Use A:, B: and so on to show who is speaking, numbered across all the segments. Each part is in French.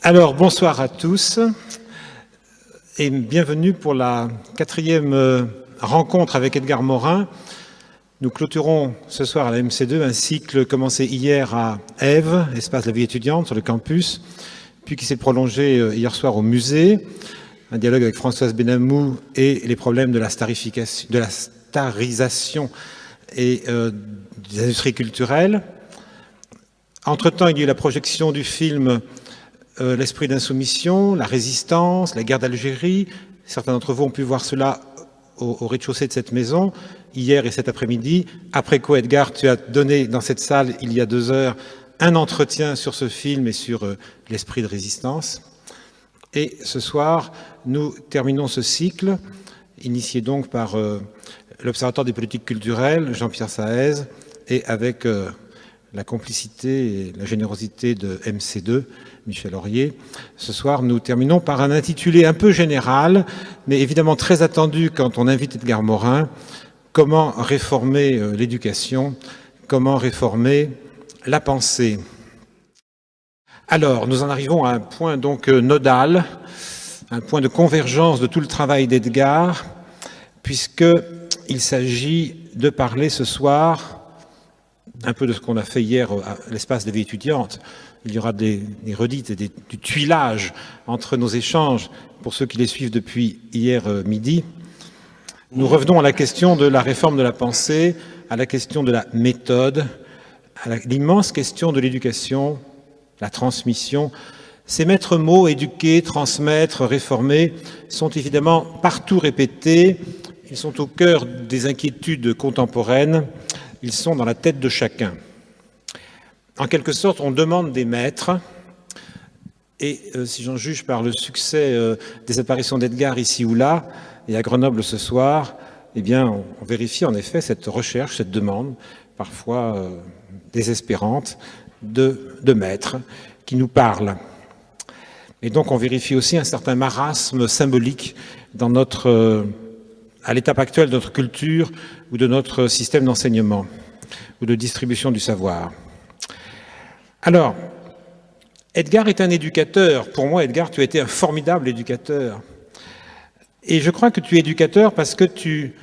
A: Alors, bonsoir à tous et bienvenue pour la 4e rencontre avec Edgar Morin. Nous clôturons ce soir à la MC2 un cycle commencé hier à Ève, espace de la vie étudiante sur le campus, puis qui s'est prolongé hier soir au musée, un dialogue avec Françoise Benamou et les problèmes de la starisation et des industries culturelles. Entre-temps, il y a eu la projection du film L'esprit d'insoumission, la résistance, la guerre d'Algérie. Certains d'entre vous ont pu voir cela au rez-de-chaussée de cette maison, hier et cet après-midi. Après quoi, Edgar, tu as donné dans cette salle, il y a 2 heures, un entretien sur ce film et sur l'esprit de résistance. Et ce soir, nous terminons ce cycle, initié donc par l'Observatoire des politiques culturelles, Jean-Pierre Saez, et avec la complicité et la générosité de MC2, Michel Aurier. Ce soir, nous terminons par un intitulé un peu général, mais évidemment très attendu quand on invite Edgar Morin, comment réformer l'éducation, comment réformer la pensée. Alors, nous en arrivons à un point donc nodal, un point de convergence de tout le travail d'Edgar, puisqu'il s'agit de parler ce soir un peu de ce qu'on a fait hier à l'espace de vie étudiante. Il y aura des redites et du tuilage entre nos échanges pour ceux qui les suivent depuis hier midi. Nous revenons à la question de la réforme de la pensée, à la question de la méthode, à l'immense question de l'éducation, la transmission. Ces maîtres mots, éduquer, transmettre, réformer, sont évidemment partout répétés. Ils sont au cœur des inquiétudes contemporaines. Ils sont dans la tête de chacun. En quelque sorte, on demande des maîtres, et si j'en juge par le succès des apparitions d'Edgar ici ou là, et à Grenoble ce soir, eh bien, on vérifie en effet cette recherche, cette demande, parfois désespérante, de maîtres qui nous parlent. Et donc, on vérifie aussi un certain marasme symbolique dans à l'étape actuelle de notre culture ou de notre système d'enseignement ou de distribution du savoir. Alors, Edgar est un éducateur. Pour moi, Edgar, tu as été un formidable éducateur. Et je crois que tu es éducateur parce que tu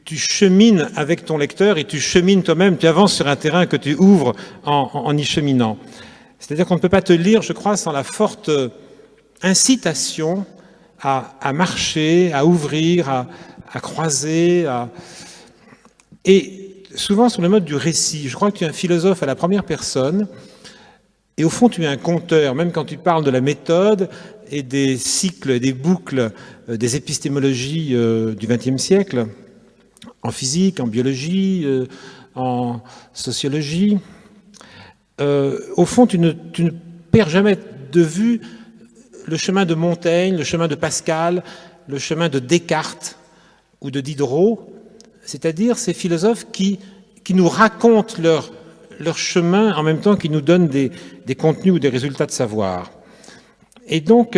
A: chemines avec ton lecteur et tu chemines toi-même, tu avances sur un terrain que tu ouvres en y cheminant. C'est-à-dire qu'on ne peut pas te lire, je crois, sans la forte incitation à marcher, à ouvrir, à croiser, et souvent sur le mode du récit. Je crois que tu es un philosophe à la première personne, et au fond tu es un conteur, même quand tu parles de la méthode et des cycles, des boucles, des épistémologies du XXe siècle, en physique, en biologie, en sociologie. Au fond, tu ne perds jamais de vue le chemin de Montaigne, le chemin de Pascal, le chemin de Descartes ou de Diderot, c'est-à-dire ces philosophes qui nous racontent leur chemin en même temps qu'ils nous donnent des contenus ou des résultats de savoir. Et donc,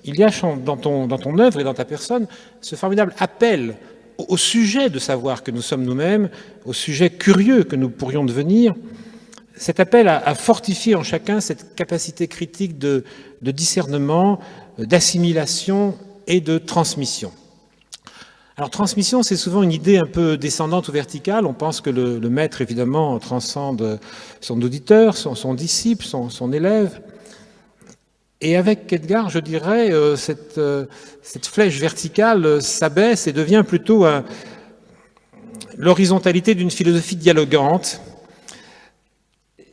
A: il y a dans ton œuvre et dans ta personne ce formidable appel au sujet de savoir que nous sommes nous-mêmes, au sujet curieux que nous pourrions devenir, cet appel à fortifier en chacun cette capacité critique de discernement, d'assimilation et de transmission. Alors, transmission, c'est souvent une idée un peu descendante ou verticale. On pense que le maître, évidemment, transcende son auditeur, son disciple, son élève. Et avec Edgar, je dirais, cette flèche verticale s'abaisse et devient plutôt l'horizontalité d'une philosophie dialogante.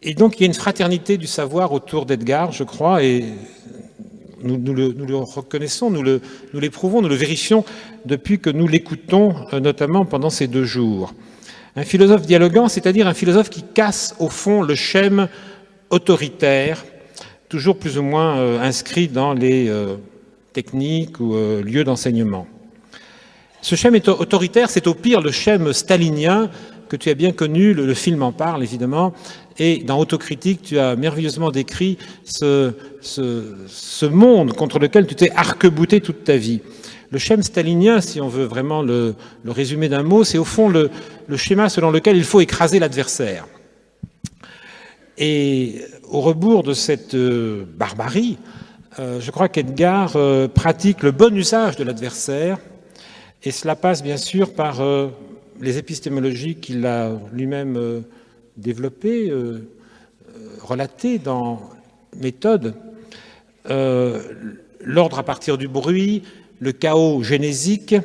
A: Et donc, il y a une fraternité du savoir autour d'Edgar, je crois, et nous le reconnaissons, nous l'éprouvons, nous le vérifions depuis que nous l'écoutons, notamment pendant ces 2 jours. Un philosophe dialogant, c'est-à-dire un philosophe qui casse, au fond, le schème autoritaire, toujours plus ou moins inscrit dans les techniques ou lieux d'enseignement. Ce schème autoritaire, c'est au pire le schème stalinien, que tu as bien connu, le film en parle évidemment, Et dans Autocritique, tu as merveilleusement décrit ce monde contre lequel tu t'es arc-bouté toute ta vie. Le schème stalinien, si on veut vraiment le résumer d'un mot, c'est au fond le schéma selon lequel il faut écraser l'adversaire. Et au rebours de cette barbarie, je crois qu'Edgar pratique le bon usage de l'adversaire, et cela passe bien sûr par les épistémologies qu'il a lui-même développées, relatées dans Méthode, l'ordre à partir du bruit, le chaos génésique,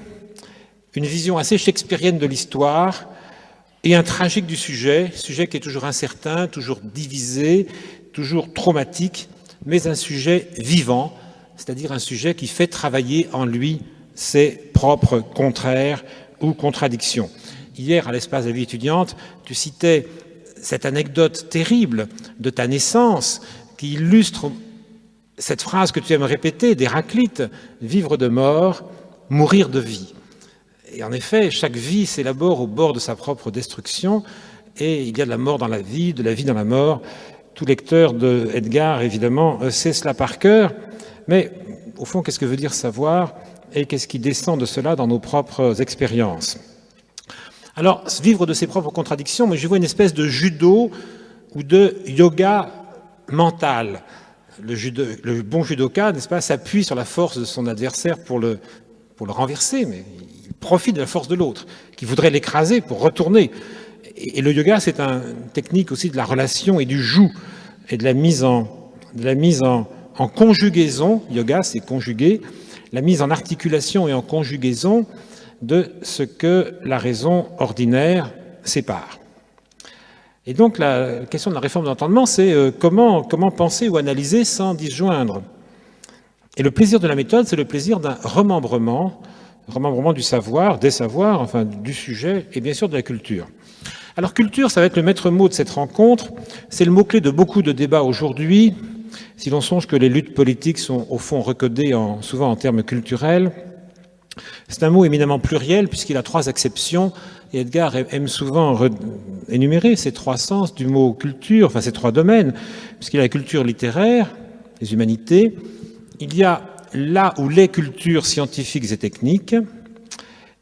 A: une vision assez shakespearienne de l'histoire et un tragique du sujet qui est toujours incertain, toujours divisé, toujours traumatique, mais un sujet vivant, c'est-à-dire un sujet qui fait travailler en lui ses propres contraires ou contradictions. Hier, à l'espace de la vie étudiante, tu citais cette anecdote terrible de ta naissance qui illustre cette phrase que tu aimes répéter d'Héraclite, « vivre de mort, mourir de vie ». Et en effet, chaque vie s'élabore au bord de sa propre destruction, et il y a de la mort dans la vie, de la vie dans la mort. Tout lecteur de Edgar, évidemment, sait cela par cœur, mais au fond, qu'est-ce que veut dire savoir, et qu'est-ce qui descend de cela dans nos propres expériences? Alors, vivre de ses propres contradictions, mais je vois une espèce de judo ou de yoga mental. Le bon judoka, n'est-ce pas, s'appuie sur la force de son adversaire pour le renverser, mais il profite de la force de l'autre, qui voudrait l'écraser pour retourner. Et le yoga, c'est une technique aussi de la relation et du joug, et de la mise en conjugaison. Yoga, c'est conjuguer, la mise en articulation et en conjugaison de ce que la raison ordinaire sépare. Et donc la question de la réforme de l'entendement, c'est comment penser ou analyser sans disjoindre. Et le plaisir de la méthode, c'est le plaisir d'un remembrement du savoir, des savoirs, enfin du sujet et bien sûr de la culture. Alors culture, ça va être le maître mot de cette rencontre, c'est le mot-clé de beaucoup de débats aujourd'hui, si l'on songe que les luttes politiques sont au fond recodées souvent en termes culturels. C'est un mot éminemment pluriel puisqu'il a 3 acceptions, et Edgar aime souvent énumérer ces 3 sens du mot culture, enfin ces 3 domaines, puisqu'il y a la culture littéraire, les humanités, il y a là où les cultures scientifiques et techniques,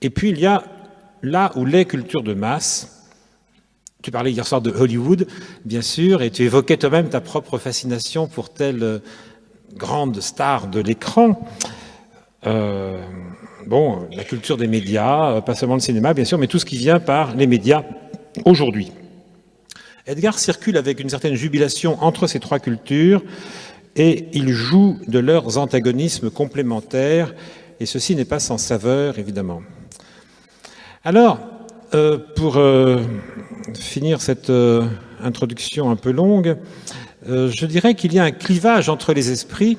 A: et puis il y a là où les cultures de masse. Tu parlais hier soir de Hollywood, bien sûr, et tu évoquais toi-même ta propre fascination pour telle grande star de l'écran. Bon, la culture des médias, pas seulement le cinéma, bien sûr, mais tout ce qui vient par les médias aujourd'hui. Edgar circule avec une certaine jubilation entre ces 3 cultures et il joue de leurs antagonismes complémentaires, et ceci n'est pas sans saveur, évidemment. Alors, pour finir cette introduction un peu longue, je dirais qu'il y a un clivage entre les esprits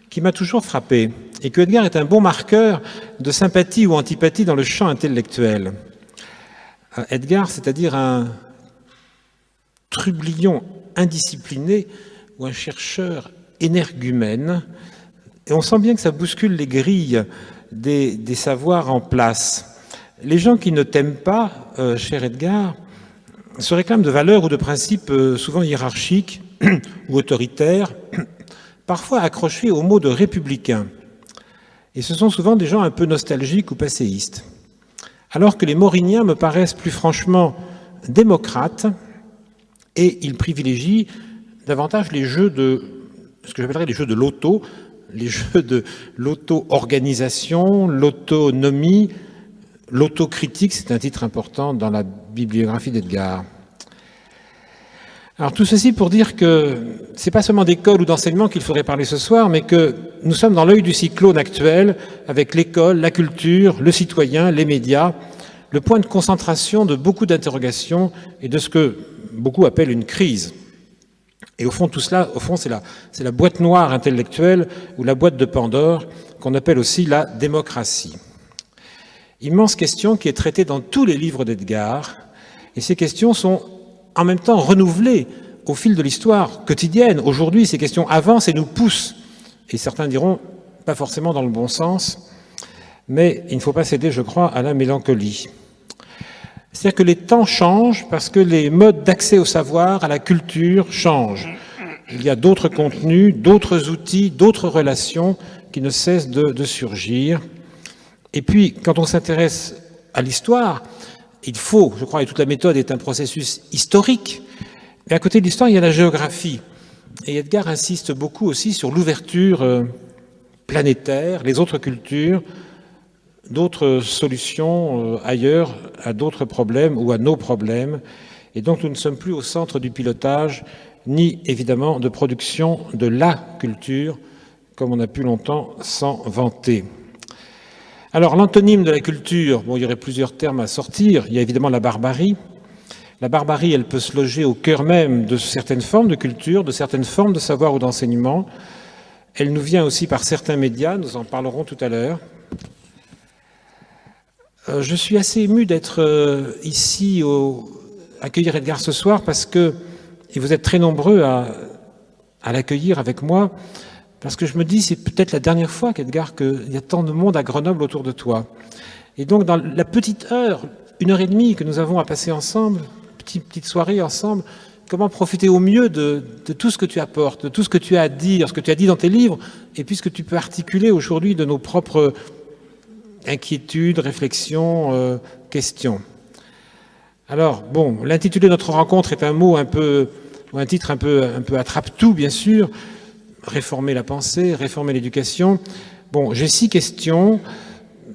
A: qui m'a toujours frappé, et que Edgar est un bon marqueur de sympathie ou antipathie dans le champ intellectuel. Edgar, c'est-à-dire un trublion indiscipliné ou un chercheur énergumène, et on sent bien que ça bouscule les grilles des savoirs en place. Les gens qui ne t'aiment pas, cher Edgar, se réclament de valeurs ou de principes souvent hiérarchiques ou autoritaires, parfois accrochés au mot de républicain. Et ce sont souvent des gens un peu nostalgiques ou passéistes. Alors que les Mauriniens me paraissent plus franchement démocrates, et ils privilégient davantage les jeux de, ce que j'appellerais les jeux de l'auto, les jeux de l'auto-organisation, l'autonomie, l'autocritique, c'est un titre important dans la bibliographie d'Edgar. Alors tout ceci pour dire que ce n'est pas seulement d'école ou d'enseignement qu'il faudrait parler ce soir, mais que nous sommes dans l'œil du cyclone actuel avec l'école, la culture, le citoyen, les médias, le point de concentration de beaucoup d'interrogations et de ce que beaucoup appellent une crise. Et au fond, tout cela, c'est la boîte noire intellectuelle ou la boîte de Pandore qu'on appelle aussi la démocratie. Immense question qui est traitée dans tous les livres d'Edgar, et ces questions sont en même temps renouvelées au fil de l'histoire quotidienne. Aujourd'hui, ces questions avancent et nous poussent, et certains diront pas forcément dans le bon sens, mais il ne faut pas céder, je crois, à la mélancolie. C'est-à-dire que les temps changent parce que les modes d'accès au savoir, à la culture changent. Il y a d'autres contenus, d'autres outils, d'autres relations qui ne cessent de surgir. Et puis, quand on s'intéresse à l'histoire, il faut, je crois, et toute la méthode est un processus historique, mais à côté de l'histoire, il y a la géographie. Et Edgar insiste beaucoup aussi sur l'ouverture planétaire, les autres cultures, d'autres solutions ailleurs à d'autres problèmes ou à nos problèmes. Et donc nous ne sommes plus au centre du pilotage, ni évidemment de production de la culture, comme on a pu longtemps s'en vanter. Alors l'antonyme de la culture, bon, il y aurait plusieurs termes à sortir. Il y a évidemment la barbarie. La barbarie, elle peut se loger au cœur même de certaines formes de culture, de certaines formes de savoir ou d'enseignement. Elle nous vient aussi par certains médias, nous en parlerons tout à l'heure. Je suis assez ému d'être ici, accueillir Edgar ce soir, parce que, et vous êtes très nombreux à l'accueillir avec moi, parce que je me dis, c'est peut-être la dernière fois qu'Edgar, qu'il y a tant de monde à Grenoble autour de toi. Et donc, dans la petite heure, 1h30 que nous avons à passer ensemble, petite soirée ensemble, comment profiter au mieux de tout ce que tu apportes, de tout ce que tu as à dire, ce que tu as dit dans tes livres, et puis ce que tu peux articuler aujourd'hui de nos propres inquiétudes, réflexions, questions. Alors, bon, l'intitulé de notre rencontre est un mot un peu, ou un titre un peu attrape-tout, bien sûr. Réformer la pensée, réformer l'éducation. Bon, j'ai 6 questions.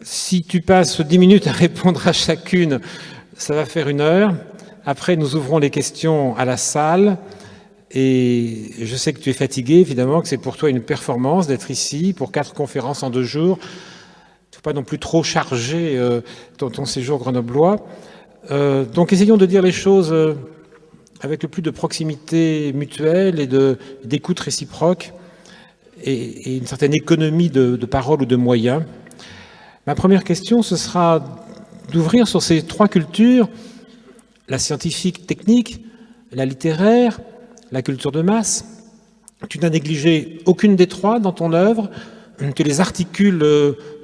A: Si tu passes 10 minutes à répondre à chacune, ça va faire 1 heure. Après, nous ouvrons les questions à la salle. Et je sais que tu es fatigué, évidemment, que c'est pour toi une performance d'être ici pour 4 conférences en 2 jours. Il ne faut pas non plus trop charger ton séjour grenoblois. Donc essayons de dire les choses avec le plus de proximité mutuelle et d'écoute réciproque et une certaine économie de parole ou de moyens. Ma première question, ce sera d'ouvrir sur ces 3 cultures, la scientifique technique, la littéraire, la culture de masse. Tu n'as négligé aucune des 3 dans ton œuvre. Tu les articules,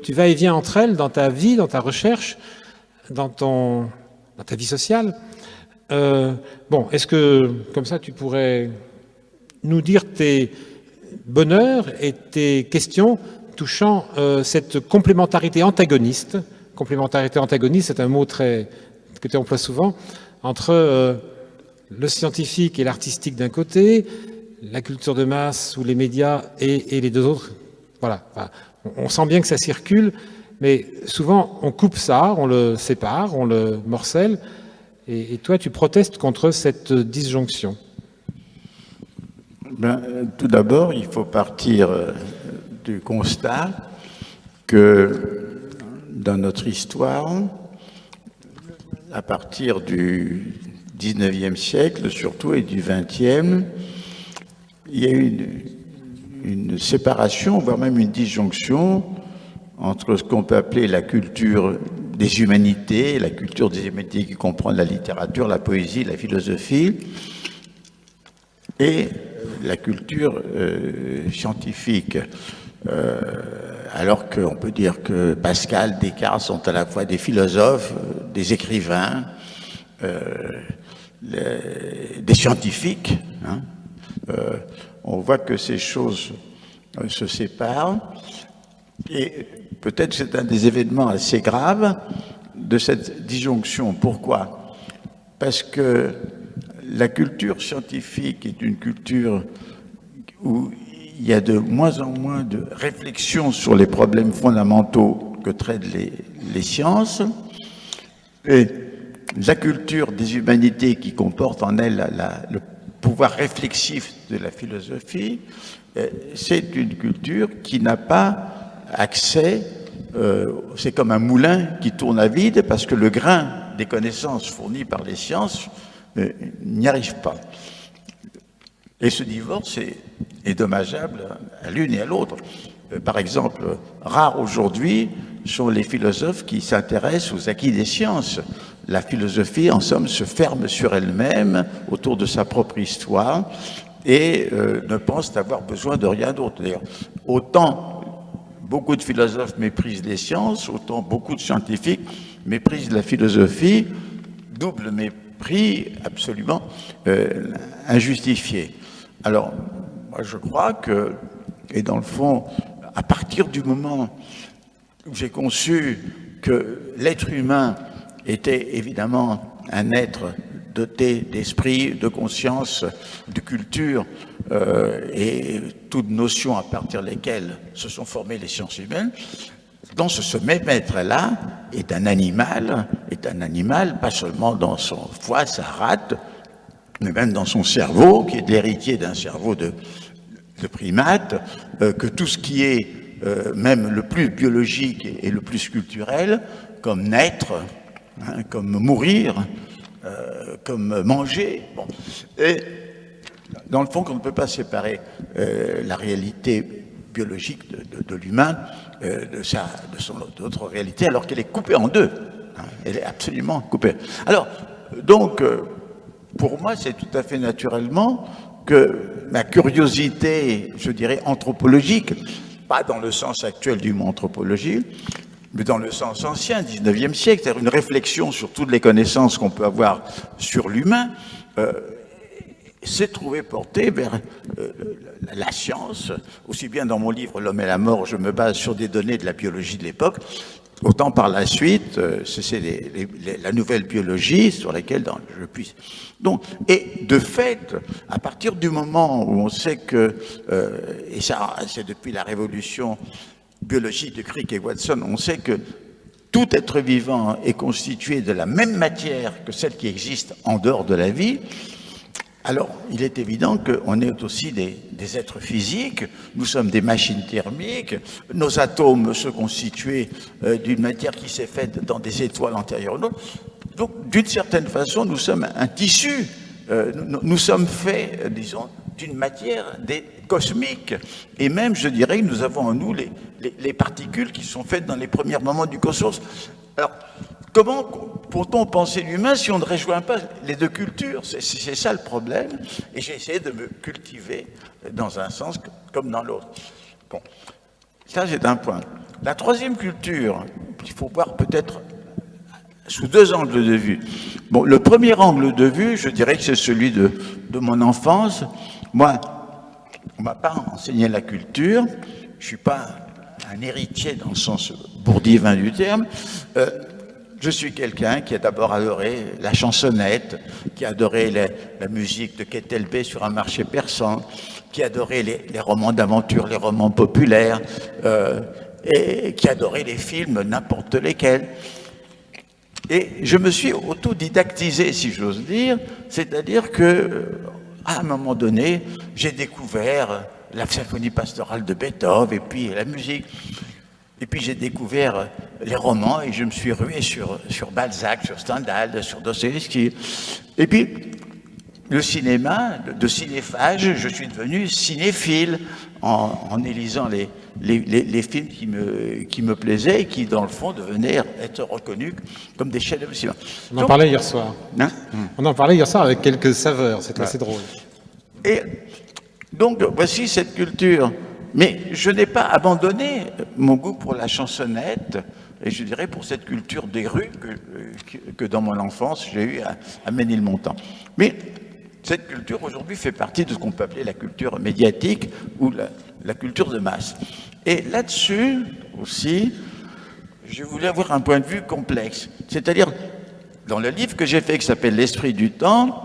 A: tu vas et viens entre elles dans ta vie, dans ta recherche, dans ta vie sociale. Bon, est-ce que, comme ça, tu pourrais nous dire tes bonheurs et tes questions touchant cette complémentarité antagoniste. Complémentarité antagoniste, c'est un mot que tu emploies souvent, entre le scientifique et l'artistique d'un côté, la culture de masse ou les médias et les 2 autres. Voilà, on sent bien que ça circule, mais souvent on coupe ça, on le sépare, on le morcelle, et toi tu protestes contre cette disjonction.
B: Tout d'abord, il faut partir du constat que dans notre histoire, à partir du 19e siècle surtout et du 20e, il y a eu une séparation, voire même une disjonction entre ce qu'on peut appeler la culture des humanités, la culture des humanités qui comprend la littérature, la poésie, la philosophie, et la culture scientifique. Alors qu'on peut dire que Pascal, Descartes sont à la fois des philosophes, des écrivains, des scientifiques, hein. On voit que ces choses se séparent et peut-être c'est un des événements assez graves de cette disjonction. Pourquoi? Parce que la culture scientifique est une culture où il y a de moins en moins de réflexion sur les problèmes fondamentaux que traitent les sciences, et la culture des humanités qui comporte en elle le pouvoir réflexif de la philosophie, c'est une culture qui n'a pas accès, c'est comme un moulin qui tourne à vide parce que le grain des connaissances fournies par les sciences n'y arrive pas. Et ce divorce est dommageable à l'une et à l'autre. Par exemple, rares aujourd'hui sont les philosophes qui s'intéressent aux acquis des sciences. La philosophie, en somme, se ferme sur elle-même autour de sa propre histoire et ne pense avoir besoin de rien d'autre. D'ailleurs, autant beaucoup de philosophes méprisent les sciences, autant beaucoup de scientifiques méprisent la philosophie, double mépris absolument injustifié. Alors, moi je crois que, et dans le fond, à partir du moment où j'ai conçu que l'être humain était évidemment un être doté d'esprit, de conscience, de culture et toutes notions à partir desquelles se sont formées les sciences humaines, donc ce même être-là est un animal, pas seulement dans son foie, sa rate, mais même dans son cerveau, qui est l'héritier d'un cerveau de primate, que tout ce qui est même le plus biologique et le plus culturel, comme naître, hein, comme mourir, comme manger. Bon. Et dans le fond, qu'on ne peut pas séparer la réalité biologique de l'humain de son autre réalité, alors qu'elle est coupée en deux. Hein, elle est absolument coupée. Alors, donc, pour moi, c'est tout à fait naturellement que ma curiosité, je dirais, anthropologique, pas dans le sens actuel du mot anthropologie, mais dans le sens ancien, 19e siècle, c'est-à-dire une réflexion sur toutes les connaissances qu'on peut avoir sur l'humain, s'est trouvé porté vers la science. Aussi bien dans mon livre « L'homme et la mort », je me base sur des données de la biologie de l'époque, autant par la suite, c'est la nouvelle biologie sur laquelle je puisse. Donc, et de fait, à partir du moment où on sait que, et ça c'est depuis la révolution biologique de Crick et Watson, on sait que tout être vivant est constitué de la même matière que celle qui existe en dehors de la vie. Alors, il est évident qu'on est aussi des êtres physiques, nous sommes des machines thermiques, nos atomes se constituaient d'une matière qui s'est faite dans des étoiles antérieures aux nôtres. Donc, d'une certaine façon, nous sommes un tissu, nous sommes faits, disons, d'une matière cosmique. Et même, je dirais, nous avons en nous les particules qui sont faites dans les premiers moments du cosmos. Alors, comment peut-on penser l'humain si on ne rejoint pas les deux cultures? C'est ça le problème. Et j'ai essayé de me cultiver dans un sens comme dans l'autre. Bon, ça c'est un point. La troisième culture, il faut voir peut-être sous deux angles de vue. Bon, le premier angle de vue, je dirais que c'est celui de mon enfance. Moi, on ne m'a pas enseigné la culture. Je ne suis pas un héritier dans le sens bourdievin du terme. Je suis quelqu'un qui a d'abord adoré la chansonnette, qui a adoré la musique de Ketelbé sur un marché persan, qui a adoré les romans d'aventure, les romans populaires, et qui a adoré les films, n'importe lesquels. Et je me suis autodidactisé, si j'ose dire, c'est-à-dire que, à un moment donné, j'ai découvert la symphonie pastorale de Beethoven, et puis la musique. Et puis j'ai découvert les romans et je me suis rué sur Balzac, sur Stendhal, sur Dostoïevski. Et puis le cinéma, de cinéphage, je suis devenu cinéphile en élisant les films qui me plaisaient et qui, dans le fond, devenaient être reconnus comme des chefs-d'œuvre de cinéma.
A: On en parlait hier soir. Hein? On en parlait hier soir avec quelques saveurs, c'est assez drôle. Et
B: donc, voici cette culture. Mais je n'ai pas abandonné mon goût pour la chansonnette, et je dirais pour cette culture des rues que dans mon enfance, j'ai eu à Ménilmontant. Mais cette culture, aujourd'hui, fait partie de ce qu'on peut appeler la culture médiatique ou la culture de masse. Et là-dessus, aussi, je voulais avoir un point de vue complexe. C'est-à-dire, dans le livre que j'ai fait, qui s'appelle « L'esprit du temps »,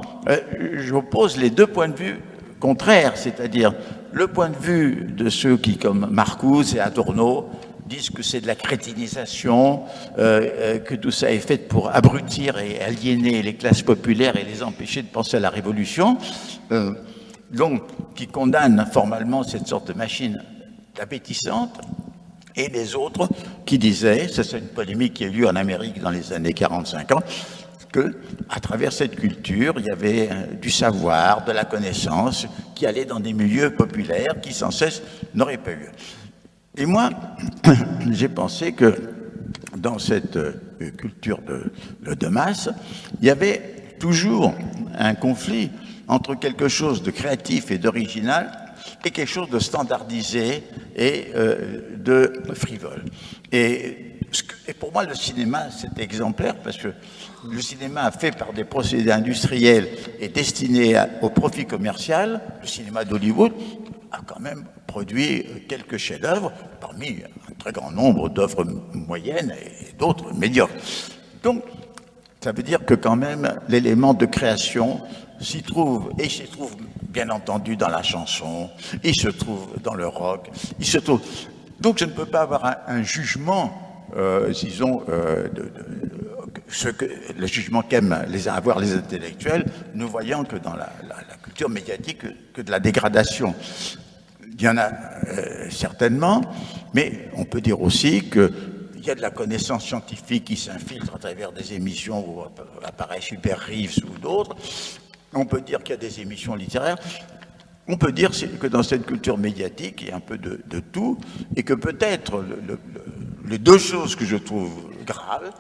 B: j'oppose les deux points de vue contraires, c'est-à-dire le point de vue de ceux qui, comme Marcuse et Adorno, disent que c'est de la crétinisation, que tout ça est fait pour abrutir et aliéner les classes populaires et les empêcher de penser à la révolution, donc qui condamnent formellement cette sorte de machine appétissante, et les autres qui disaient, ça c'est une polémique qui a eu lieu en Amérique dans les années 40-50, qu'à travers cette culture, il y avait du savoir, de la connaissance, qui allait dans des milieux populaires qui sans cesse n'auraient pas eu. Et moi, j'ai pensé que dans cette culture de masse, il y avait toujours un conflit entre quelque chose de créatif et d'original et quelque chose de standardisé et de frivole. Et Et pour moi, le cinéma, c'est exemplaire, parce que le cinéma fait par des procédés industriels et destiné au profit commercial, le cinéma d'Hollywood a quand même produit quelques chefs-d'œuvre, parmi un très grand nombre d'œuvres moyennes et d'autres médiocres. Donc, ça veut dire que quand même, l'élément de création s'y trouve, et il s'y trouve bien entendu dans la chanson, il se trouve dans le rock, il se trouve... Donc je ne peux pas avoir un jugement, disons, le jugement qu'aiment avoir les intellectuels, ne voyant que dans la culture médiatique que de la dégradation. Il y en a certainement, mais on peut dire aussi qu'il y a de la connaissance scientifique qui s'infiltre à travers des émissions où apparaît Super Reeves ou d'autres. On peut dire qu'il y a des émissions littéraires. On peut dire que dans cette culture médiatique, il y a un peu de tout, et que peut-être les deux choses que je trouve graves,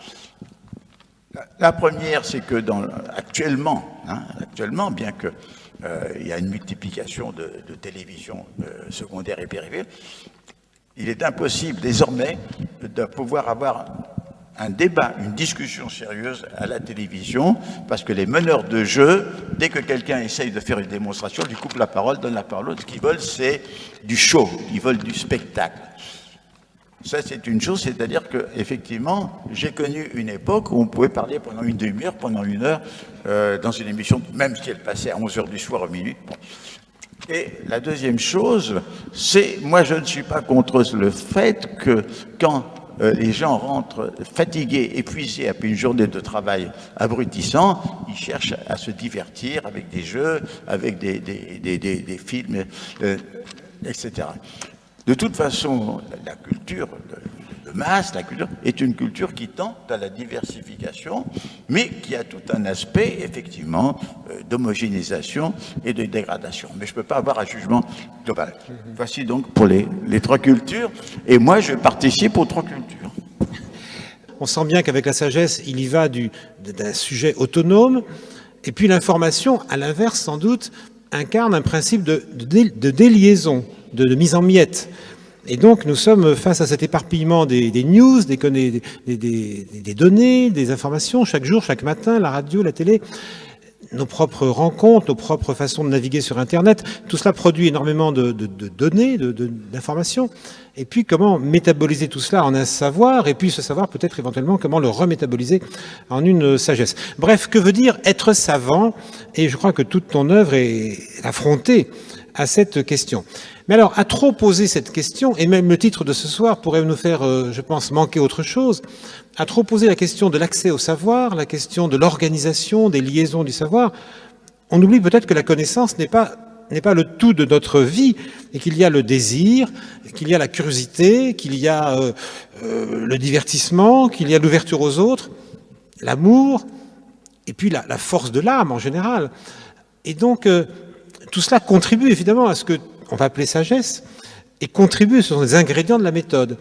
B: la première, c'est que actuellement, bien que il y a une multiplication de télévisions secondaires et périphériques, il est impossible désormais de pouvoir avoir un débat, une discussion sérieuse à la télévision, parce que les meneurs de jeu, dès que quelqu'un essaye de faire une démonstration, lui coupe la parole, donne la parole. Ce qu'ils veulent, c'est du show, ils veulent du spectacle. Ça, c'est une chose, c'est-à-dire qu'effectivement, j'ai connu une époque où on pouvait parler pendant une demi-heure, pendant une heure, dans une émission, même si elle passait à 11h du soir, au minute. Bon. Et la deuxième chose, c'est, moi, je ne suis pas contre le fait que quand les gens rentrent fatigués, épuisés après une journée de travail abrutissant, ils cherchent à se divertir avec des jeux, avec des films, etc. De toute façon, la culture de masse, la culture, est une culture qui tend à la diversification, mais qui a tout un aspect, effectivement, d'homogénéisation et de dégradation. Mais je ne peux pas avoir un jugement global. Voici donc pour les trois cultures, et moi je participe aux trois cultures.
A: On sent bien qu'avec la sagesse, il y va d'un sujet autonome, et puis l'information, à l'inverse sans doute, incarne un principe de déliaison, de mise en miettes. Et donc, nous sommes face à cet éparpillement des news, des données, des informations, chaque jour, chaque matin, la radio, la télé, nos propres rencontres, nos propres façons de naviguer sur Internet. Tout cela produit énormément de données, d'informations. Et puis, comment métaboliser tout cela en un savoir, et puis ce savoir, peut-être éventuellement, comment le remétaboliser en une sagesse. Bref, que veut dire être savant? Et je crois que toute ton œuvre est affrontée à cette question. Mais alors, à trop poser cette question, et même le titre de ce soir pourrait nous faire, je pense, manquer autre chose, à trop poser la question de l'accès au savoir, la question de l'organisation, des liaisons du savoir, on oublie peut-être que la connaissance n'est pas le tout de notre vie, et qu'il y a le désir, qu'il y a la curiosité, qu'il y a le divertissement, qu'il y a l'ouverture aux autres, l'amour, et puis la force de l'âme en général. Et donc, tout cela contribue évidemment à ce que on va appeler sagesse, et contribue, ce sont des ingrédients de la méthode.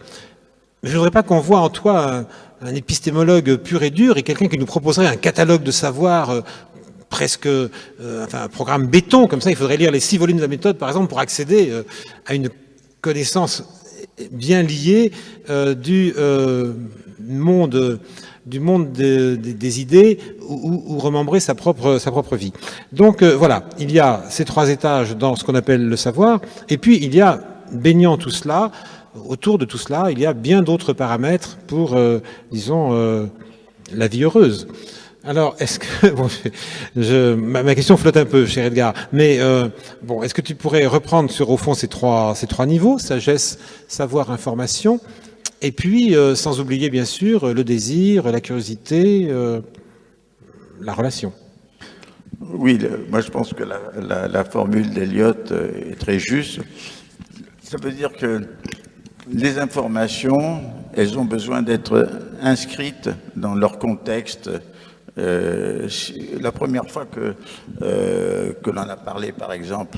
A: Mais je ne voudrais pas qu'on voit en toi un épistémologue pur et dur, et quelqu'un qui nous proposerait un catalogue de savoir presque, enfin un programme béton, comme ça il faudrait lire les 6 volumes de la méthode, par exemple, pour accéder à une connaissance bien liée du monde des idées ou remembrer sa propre vie. Donc voilà, il y a ces 3 étages dans ce qu'on appelle le savoir, et puis il y a, baignant tout cela, autour de tout cela, il y a bien d'autres paramètres pour, disons, la vie heureuse. Alors, est-ce que... Bon, ma question flotte un peu, cher Edgar, mais bon, est-ce que tu pourrais reprendre sur, au fond, ces trois niveaux, sagesse, savoir, information, et puis, sans oublier, bien sûr, le désir, la curiosité, la relation.
B: Oui, moi je pense que la formule d'Eliott est très juste. Ça veut dire que les informations, elles ont besoin d'être inscrites dans leur contexte. La première fois que l'on a parlé, par exemple,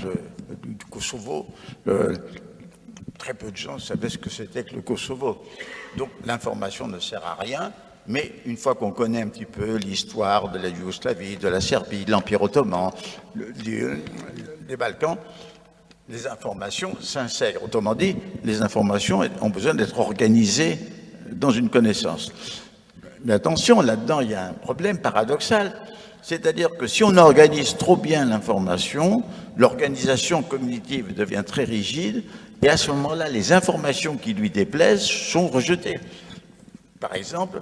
B: du Kosovo, très peu de gens savaient ce que c'était que le Kosovo. Donc l'information ne sert à rien, mais une fois qu'on connaît un petit peu l'histoire de la Yougoslavie, de la Serbie, de l'Empire ottoman, des Balkans, les informations s'insèrent. Autrement dit, les informations ont besoin d'être organisées dans une connaissance. Mais attention, là-dedans, il y a un problème paradoxal. C'est-à-dire que si on organise trop bien l'information, l'organisation cognitive devient très rigide, et à ce moment-là, les informations qui lui déplaisent sont rejetées. Par exemple,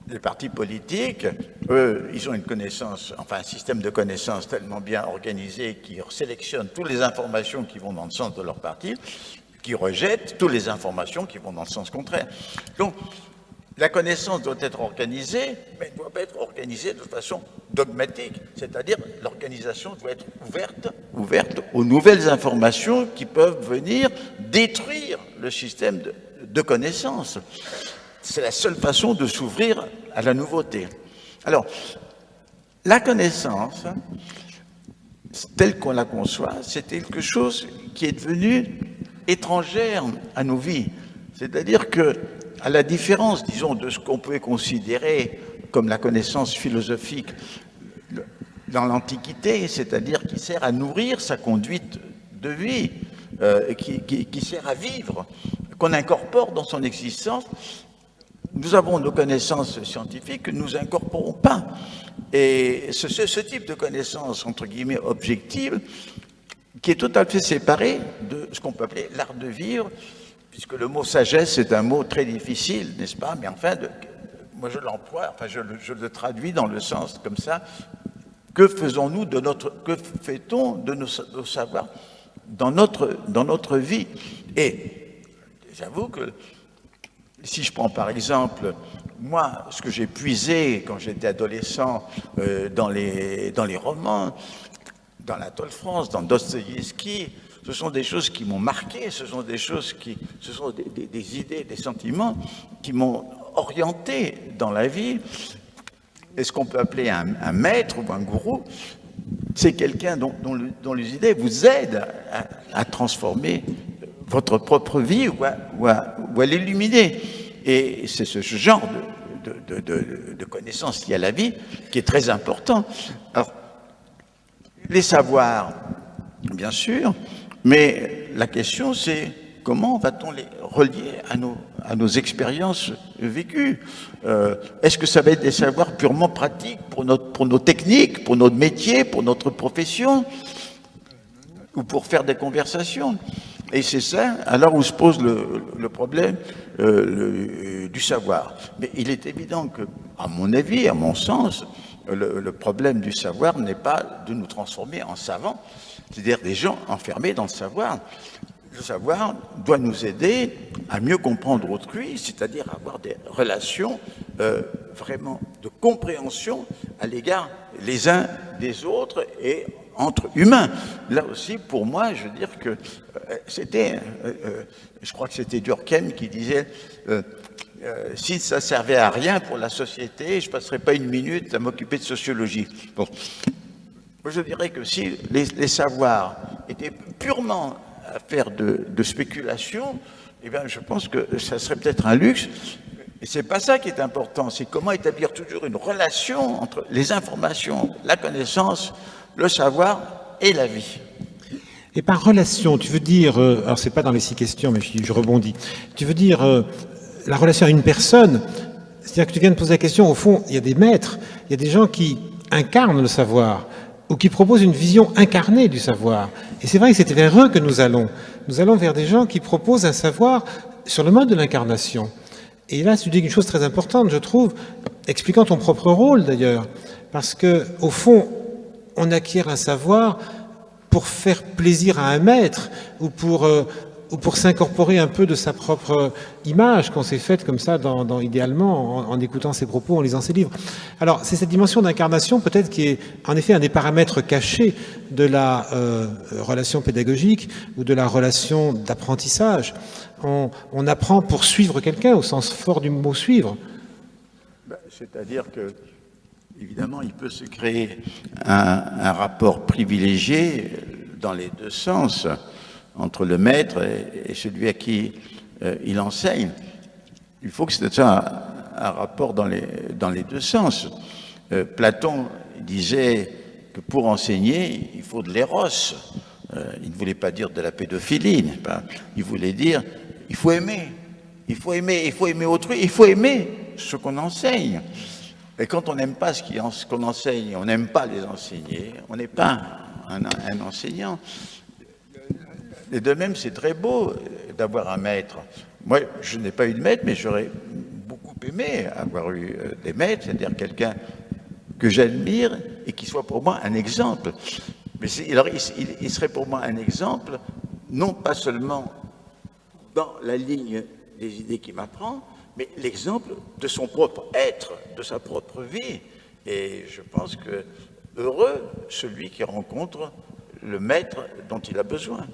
B: les partis politiques, eux, ils ont une connaissance, enfin un système de connaissances tellement bien organisé qui sélectionne toutes les informations qui vont dans le sens de leur parti, qui rejette toutes les informations qui vont dans le sens contraire. Donc, la connaissance doit être organisée, mais elle ne doit pas être organisée de façon dogmatique, c'est-à-dire l'organisation doit être ouverte aux nouvelles informations qui peuvent venir détruire le système de connaissances. C'est la seule façon de s'ouvrir à la nouveauté. Alors, la connaissance, telle qu'on la conçoit, c'est quelque chose qui est devenu étrangère à nos vies. C'est-à-dire que, à la différence, disons, de ce qu'on pouvait considérer comme la connaissance philosophique dans l'Antiquité, c'est-à-dire qui sert à nourrir sa conduite de vie, qui sert à vivre, qu'on incorpore dans son existence, nous avons nos connaissances scientifiques que nous n'incorporons pas. Et ce type de connaissances, entre guillemets, objectives, qui est tout à fait séparé de ce qu'on peut appeler l'art de vivre, puisque le mot sagesse est un mot très difficile, n'est-ce pas? Mais enfin, moi je l'emploie, enfin je le traduis dans le sens comme ça. Que faisons-nous de que fait-on de nos savoirs dans notre vie? Et j'avoue que si je prends par exemple, moi, ce que j'ai puisé quand j'étais adolescent dans les romans, dans l'Anatole France, dans Dostoïevski, ce sont des choses qui m'ont marqué, ce sont des idées, des sentiments qui m'ont orienté dans la vie. Et ce qu'on peut appeler un maître ou un gourou, c'est quelqu'un dont les idées vous aident à transformer votre propre vie ou à l'illuminer. Et c'est ce genre de connaissances liées à la vie qui est très important. Alors, les savoirs, bien sûr, mais la question c'est comment va-t-on les relier à nos expériences vécues? Est-ce que ça va être des savoirs purement pratiques pour nos techniques, pour notre métier, pour notre profession, ou pour faire des conversations? Et c'est ça, alors où se pose le problème du savoir. Mais il est évident que, à mon avis, à mon sens, le problème du savoir n'est pas de nous transformer en savants, c'est-à-dire des gens enfermés dans le savoir. Le savoir doit nous aider à mieux comprendre autrui, c'est-à-dire à avoir des relations vraiment de compréhension à l'égard les uns des autres et entre humains. Là aussi, pour moi, je veux dire que c'était, je crois que c'était Durkheim qui disait si ça servait à rien pour la société, je ne passerais pas une minute à m'occuper de sociologie. Bon. Moi, je dirais que si les savoirs étaient purement affaire de spéculation, eh bien, je pense que ça serait peut-être un luxe. Et c'est pas ça qui est important, c'est comment établir toujours une relation entre les informations, la connaissance, le savoir et la vie.
A: Et par relation, tu veux dire, alors c'est pas dans les 6 questions, mais je rebondis, tu veux dire la relation à une personne, c'est-à-dire que tu viens de poser la question, au fond, il y a des maîtres, il y a des gens qui incarnent le savoir, ou qui proposent une vision incarnée du savoir. Et c'est vrai que c'est vers eux que nous allons. Nous allons vers des gens qui proposent un savoir sur le mode de l'incarnation. Et là, tu dis une chose très importante, je trouve, expliquant ton propre rôle d'ailleurs, parce que au fond, on acquiert un savoir pour faire plaisir à un maître ou pour s'incorporer un peu de sa propre image qu'on s'est faite comme ça, idéalement, en écoutant ses propos, en lisant ses livres. Alors, c'est cette dimension d'incarnation peut-être qui est en effet un des paramètres cachés de la relation pédagogique ou de la relation d'apprentissage. On apprend pour suivre quelqu'un, au sens fort du mot suivre.
B: C'est-à-dire que, évidemment, il peut se créer un rapport privilégié dans les deux sens, entre le maître et celui à qui il enseigne. Il faut que c'est un rapport dans les deux sens. Platon disait que pour enseigner, il faut de l'éros. Il ne voulait pas dire de la pédophilie, il voulait dire il faut aimer. il faut aimer autrui, il faut aimer ce qu'on enseigne. Et quand on n'aime pas ce qu'on enseigne, on n'aime pas les enseigner, on n'est pas un enseignant. Et de même, c'est très beau d'avoir un maître. Moi, je n'ai pas eu de maître, mais j'aurais beaucoup aimé avoir eu des maîtres, c'est-à-dire quelqu'un que j'admire et qui soit pour moi un exemple. Mais il serait pour moi un exemple, non pas seulement dans la ligne des idées qu'il m'apprend, mais l'exemple de son propre être, de sa propre vie. Et je pense que heureux celui qui rencontre le maître dont il a besoin.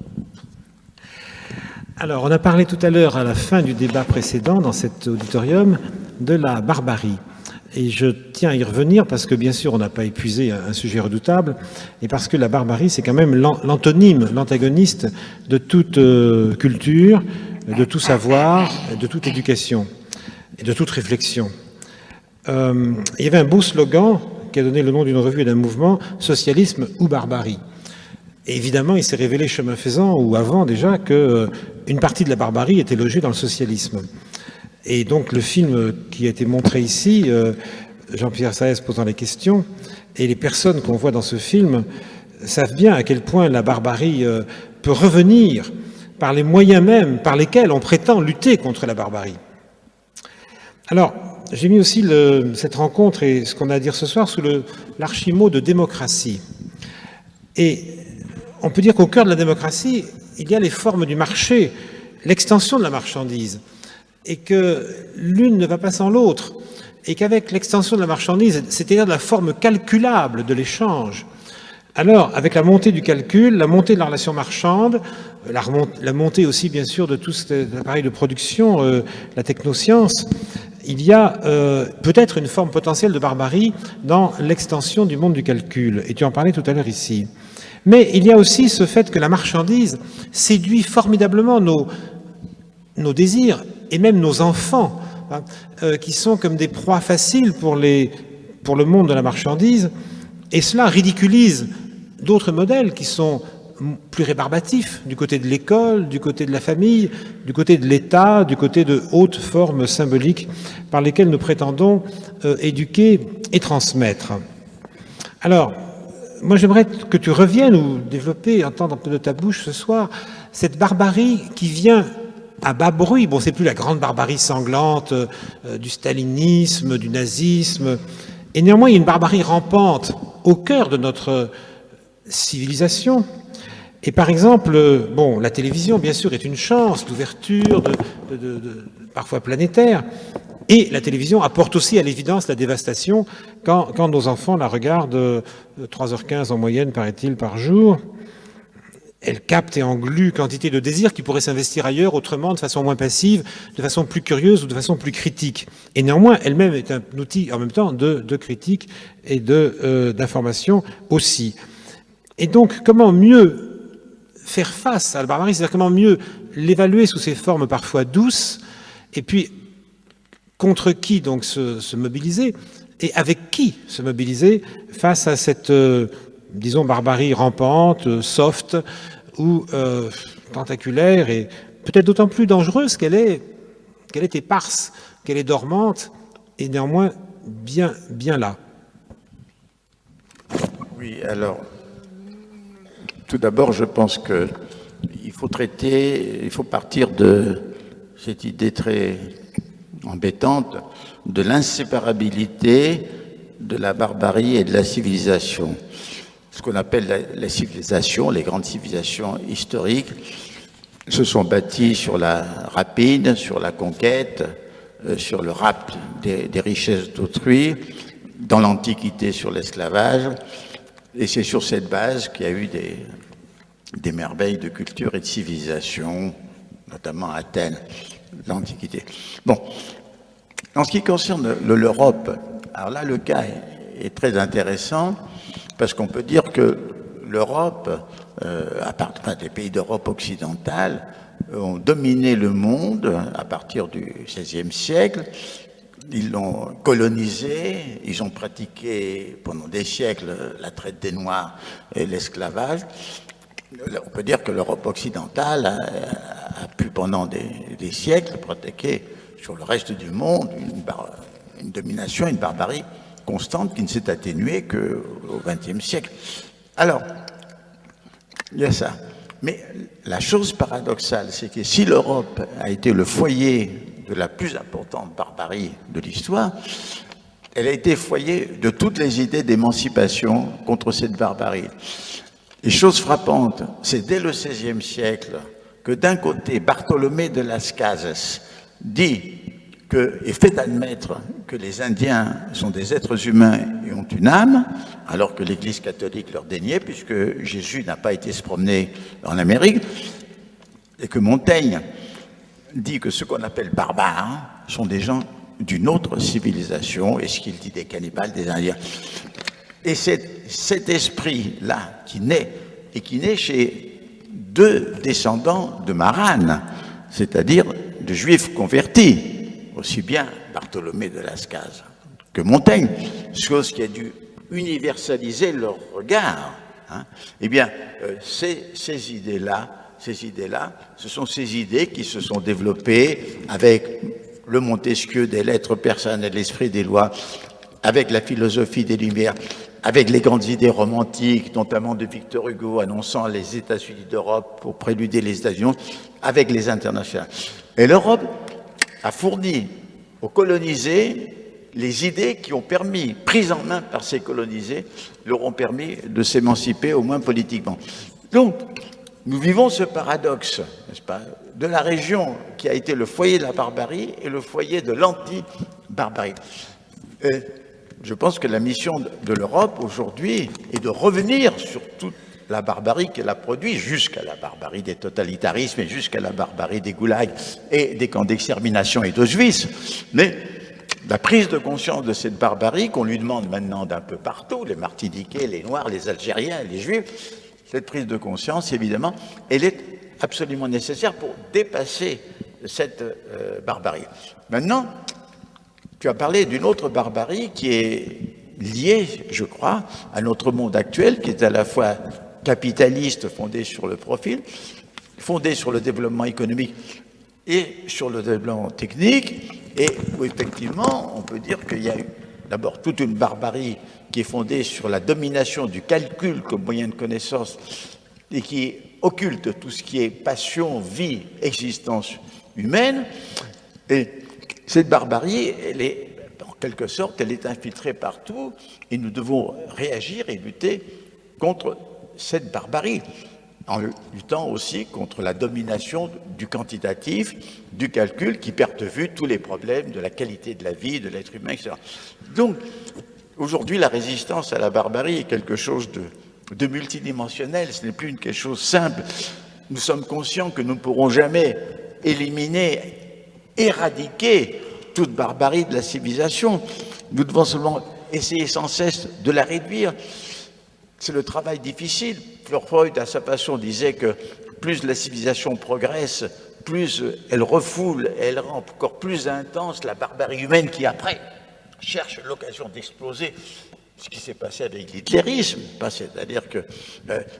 A: Alors, on a parlé tout à l'heure, à la fin du débat précédent, dans cet auditorium, de la barbarie. Et je tiens à y revenir parce que, bien sûr, on n'a pas épuisé un sujet redoutable, et parce que la barbarie, c'est quand même l'antonyme, l'antagoniste de toute culture, de tout savoir, de toute éducation et de toute réflexion. Il y avait un beau slogan qui a donné le nom d'une revue et d'un mouvement, « Socialisme ou barbarie ». Et évidemment, il s'est révélé chemin faisant, ou avant déjà, qu'une partie de la barbarie était logée dans le socialisme. Et donc le film qui a été montré ici, Jean-Pierre Saez posant les questions, et les personnes qu'on voit dans ce film savent bien à quel point la barbarie peut revenir par les moyens mêmes par lesquels on prétend lutter contre la barbarie. Alors, j'ai mis aussi cette rencontre et ce qu'on a à dire ce soir sous l'archimot de démocratie. Et on peut dire qu'au cœur de la démocratie, il y a les formes du marché, l'extension de la marchandise, et que l'une ne va pas sans l'autre, et qu'avec l'extension de la marchandise, c'est-à-dire de la forme calculable de l'échange, alors avec la montée du calcul, la montée de la relation marchande, la montée aussi bien sûr de tout cet appareil de production, la technoscience, il y a peut-être une forme potentielle de barbarie dans l'extension du monde du calcul, et tu en parlais tout à l'heure ici. Mais il y a aussi ce fait que la marchandise séduit formidablement nos désirs, et même nos enfants, hein, qui sont comme des proies faciles pour le monde de la marchandise, et cela ridiculise d'autres modèles qui sont plus rébarbatifs, du côté de l'école, du côté de la famille, du côté de l'État, du côté de hautes formes symboliques par lesquelles nous prétendons éduquer et transmettre. Alors, moi j'aimerais que tu reviennes ou développer, entendre un peu de ta bouche ce soir, cette barbarie qui vient à bas bruit. Bon, c'est plus la grande barbarie sanglante du stalinisme, du nazisme, et néanmoins il y a une barbarie rampante au cœur de notre civilisation. Et par exemple, bon, la télévision, bien sûr, est une chance d'ouverture, parfois planétaire, et la télévision apporte aussi à l'évidence la dévastation quand nos enfants la regardent 3h15 en moyenne, paraît-il, par jour. Elle capte et englue quantité de désirs qui pourraient s'investir ailleurs, autrement, de façon moins passive, de façon plus curieuse ou de façon plus critique. Et néanmoins, elle-même est un outil en même temps de critique et d'information aussi. Et donc, comment mieux faire face à la barbarie, c'est-à-dire comment mieux l'évaluer sous ses formes parfois douces, et puis contre qui donc se mobiliser, et avec qui se mobiliser face à cette, disons, barbarie rampante, soft, ou tentaculaire, et peut-être d'autant plus dangereuse qu'elle est éparse, qu'elle est dormante, et néanmoins bien là.
B: Oui, alors, tout d'abord, je pense qu'il faut partir de cette idée très embêtante de l'inséparabilité de la barbarie et de la civilisation. Ce qu'on appelle la civilisation, les grandes civilisations historiques, se sont bâties sur la rapine, sur la conquête, sur le rapt des richesses d'autrui, dans l'Antiquité sur l'esclavage, et c'est sur cette base qu'il y a eu des merveilles de culture et de civilisation, notamment à Athènes, l'Antiquité. Bon, en ce qui concerne l'Europe, alors là, le cas est très intéressant, parce qu'on peut dire que l'Europe, à part des pays d'Europe occidentale, ont dominé le monde à partir du XVIe siècle. Ils l'ont colonisé, ils ont pratiqué pendant des siècles la traite des Noirs et l'esclavage. On peut dire que l'Europe occidentale a pu pendant des siècles pratiquer sur le reste du monde une domination, une barbarie constante qui ne s'est atténuée qu'au XXe siècle. Alors, il y a ça. Mais la chose paradoxale, c'est que si l'Europe a été le foyer de la plus importante barbarie de l'histoire, elle a été foyer de toutes les idées d'émancipation contre cette barbarie. Et chose frappante, c'est dès le XVIe siècle que d'un côté, Bartholomé de Las Casas dit et fait admettre que les Indiens sont des êtres humains et ont une âme, alors que l'Église catholique leur déniait, puisque Jésus n'a pas été se promener en Amérique, et que Montaigne dit que ce qu'on appelle barbares sont des gens d'une autre civilisation, et ce qu'il dit des cannibales, des Indiens. Et cet esprit-là qui naît chez deux descendants de Marane, c'est-à-dire de juifs convertis, aussi bien Bartholomé de Las Casas que Montaigne, chose qui a dû universaliser leur regard. Hein. Eh bien, ces idées-là, ce sont ces idées qui se sont développées avec le Montesquieu des lettres persanes et l'esprit des lois, avec la philosophie des Lumières, avec les grandes idées romantiques, notamment de Victor Hugo annonçant les États-Unis d'Europe pour préluder les États-Unis, avec les internationales. Et l'Europe a fourni aux colonisés les idées qui ont permis, prises en main par ces colonisés, leur ont permis de s'émanciper, au moins politiquement. Donc, nous vivons ce paradoxe, n'est-ce pas, de la région qui a été le foyer de la barbarie et le foyer de l'anti-barbarie. Je pense que la mission de l'Europe aujourd'hui est de revenir sur toute la barbarie qu'elle a produite, jusqu'à la barbarie des totalitarismes et jusqu'à la barbarie des goulags et des camps d'extermination et d'Auschwitz. Mais la prise de conscience de cette barbarie qu'on lui demande maintenant d'un peu partout, les Martiniquais, les Noirs, les Algériens, les Juifs, cette prise de conscience, évidemment, elle est absolument nécessaire pour dépasser cette barbarie. Maintenant, tu as parlé d'une autre barbarie qui est liée, je crois, à notre monde actuel, qui est à la fois capitaliste, fondé sur le profil, fondé sur le développement économique et sur le développement technique, et où effectivement on peut dire qu'il y a eu d'abord toute une barbarie qui est fondée sur la domination du calcul comme moyen de connaissance et qui occulte tout ce qui est passion, vie, existence humaine. Et cette barbarie, elle est, en quelque sorte, elle est infiltrée partout et nous devons réagir et lutter contre cette barbarie, en luttant aussi contre la domination du quantitatif, du calcul, qui perd de vue tous les problèmes de la qualité de la vie, de l'être humain, etc. Donc, aujourd'hui, la résistance à la barbarie est quelque chose de multidimensionnel, ce n'est plus quelque chose simple. Nous sommes conscients que nous ne pourrons jamais éliminer, éradiquer toute barbarie de la civilisation. Nous devons seulement essayer sans cesse de la réduire. C'est le travail difficile. Freud, à sa façon, disait que plus la civilisation progresse, plus elle refoule, elle rend encore plus intense la barbarie humaine qui, après, cherche l'occasion d'exploser. Ce qui s'est passé avec l'hitlérisme, c'est-à-dire que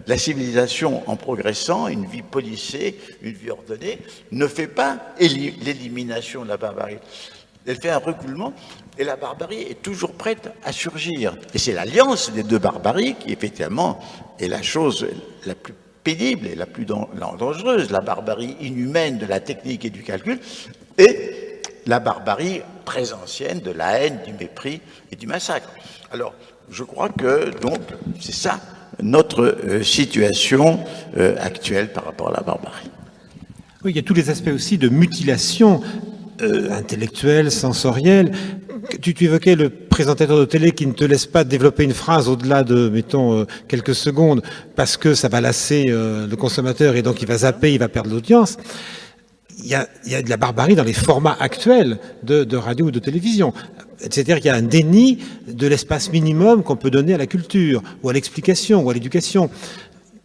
B: la civilisation, en progressant, une vie policée, une vie ordonnée, ne fait pas l'élimination de la barbarie. Elle fait un recoulement, et la barbarie est toujours prête à surgir. Et c'est l'alliance des deux barbaries qui, effectivement, est la chose la plus pénible et la plus dangereuse, la barbarie inhumaine de la technique et du calcul, et la barbarie présentienne de la haine, du mépris et du massacre. Alors, je crois que, donc, c'est ça notre situation actuelle par rapport à la barbarie.
A: Oui, il y a tous les aspects aussi de mutilation intellectuelle, sensorielle. Tu évoquais le présentateur de télé qui ne te laisse pas développer une phrase au-delà de, mettons, quelques secondes, parce que ça va lasser le consommateur et donc il va zapper, il va perdre l'audience. Il y a de la barbarie dans les formats actuels de radio ou de télévision. C'est-à-dire qu'il y a un déni de l'espace minimum qu'on peut donner à la culture, ou à l'explication, ou à l'éducation.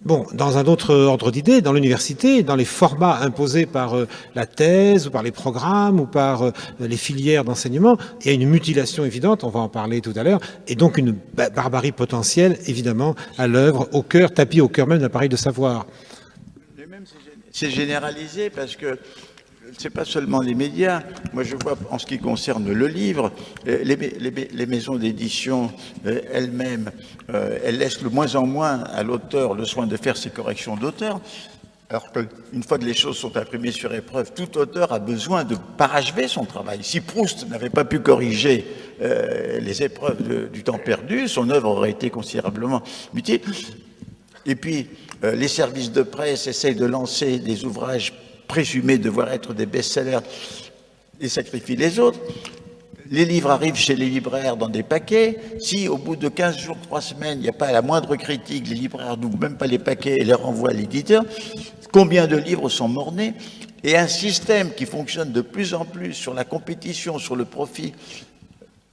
A: Bon, dans un autre ordre d'idée, dans l'université, dans les formats imposés par la thèse, ou par les programmes, ou par les filières d'enseignement, il y a une mutilation évidente, on va en parler tout à l'heure, et donc une barbarie potentielle, évidemment, à l'œuvre, au cœur, tapis au cœur même d'un appareil de savoir.
B: c'est généralisé parce que c'est pas seulement les médias. Moi, je vois, en ce qui concerne le livre, les maisons d'édition elles-mêmes, elles laissent de moins en moins à l'auteur le soin de faire ses corrections d'auteur. Alors qu'une fois que les choses sont imprimées sur épreuve, tout auteur a besoin de parachever son travail. Si Proust n'avait pas pu corriger les épreuves du temps perdu, son œuvre aurait été considérablement mutile. Et puis, les services de presse essayent de lancer des ouvrages présumés devoir être des best-sellers et sacrifient les autres. Les livres arrivent chez les libraires dans des paquets. Si au bout de 15 jours, 3 semaines, il n'y a pas la moindre critique, les libraires n'ouvrent même pas les paquets et les renvoient à l'éditeur, combien de livres sont mort-nés? Et un système qui fonctionne de plus en plus sur la compétition, sur le profit,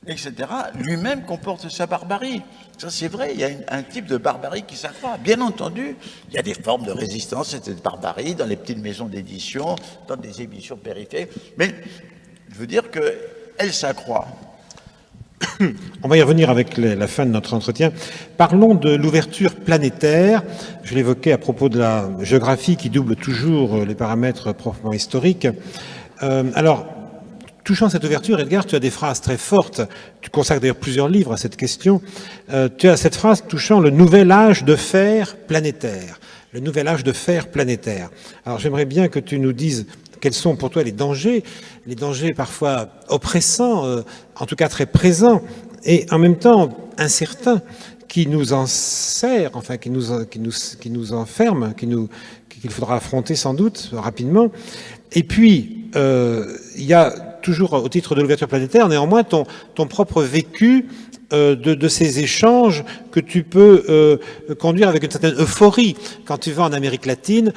B: etc., lui-même comporte sa barbarie. Ça, c'est vrai, il y a un type de barbarie qui s'accroît. Bien entendu, il y a des formes de résistance à cette barbarie dans les petites maisons d'édition, dans des émissions périphériques, mais je veux dire qu'elle s'accroît.
A: On va y revenir avec la fin de notre entretien. Parlons de l'ouverture planétaire. Je l'évoquais à propos de la géographie qui double toujours les paramètres proprement historiques. Alors, touchant cette ouverture, Edgar, tu as des phrases très fortes. Tu consacres d'ailleurs plusieurs livres à cette question. Tu as cette phrase touchant le nouvel âge de fer planétaire. Le nouvel âge de fer planétaire. Alors j'aimerais bien que tu nous dises quels sont pour toi les dangers parfois oppressants, en tout cas très présents, et en même temps incertains, qui nous enserrent, enfin qui nous enferment, qu'il faudra affronter sans doute rapidement. Et puis, il y a toujours au titre de l'ouverture planétaire, néanmoins, ton propre vécu de ces échanges que tu peux conduire avec une certaine euphorie. Quand tu vas en Amérique latine,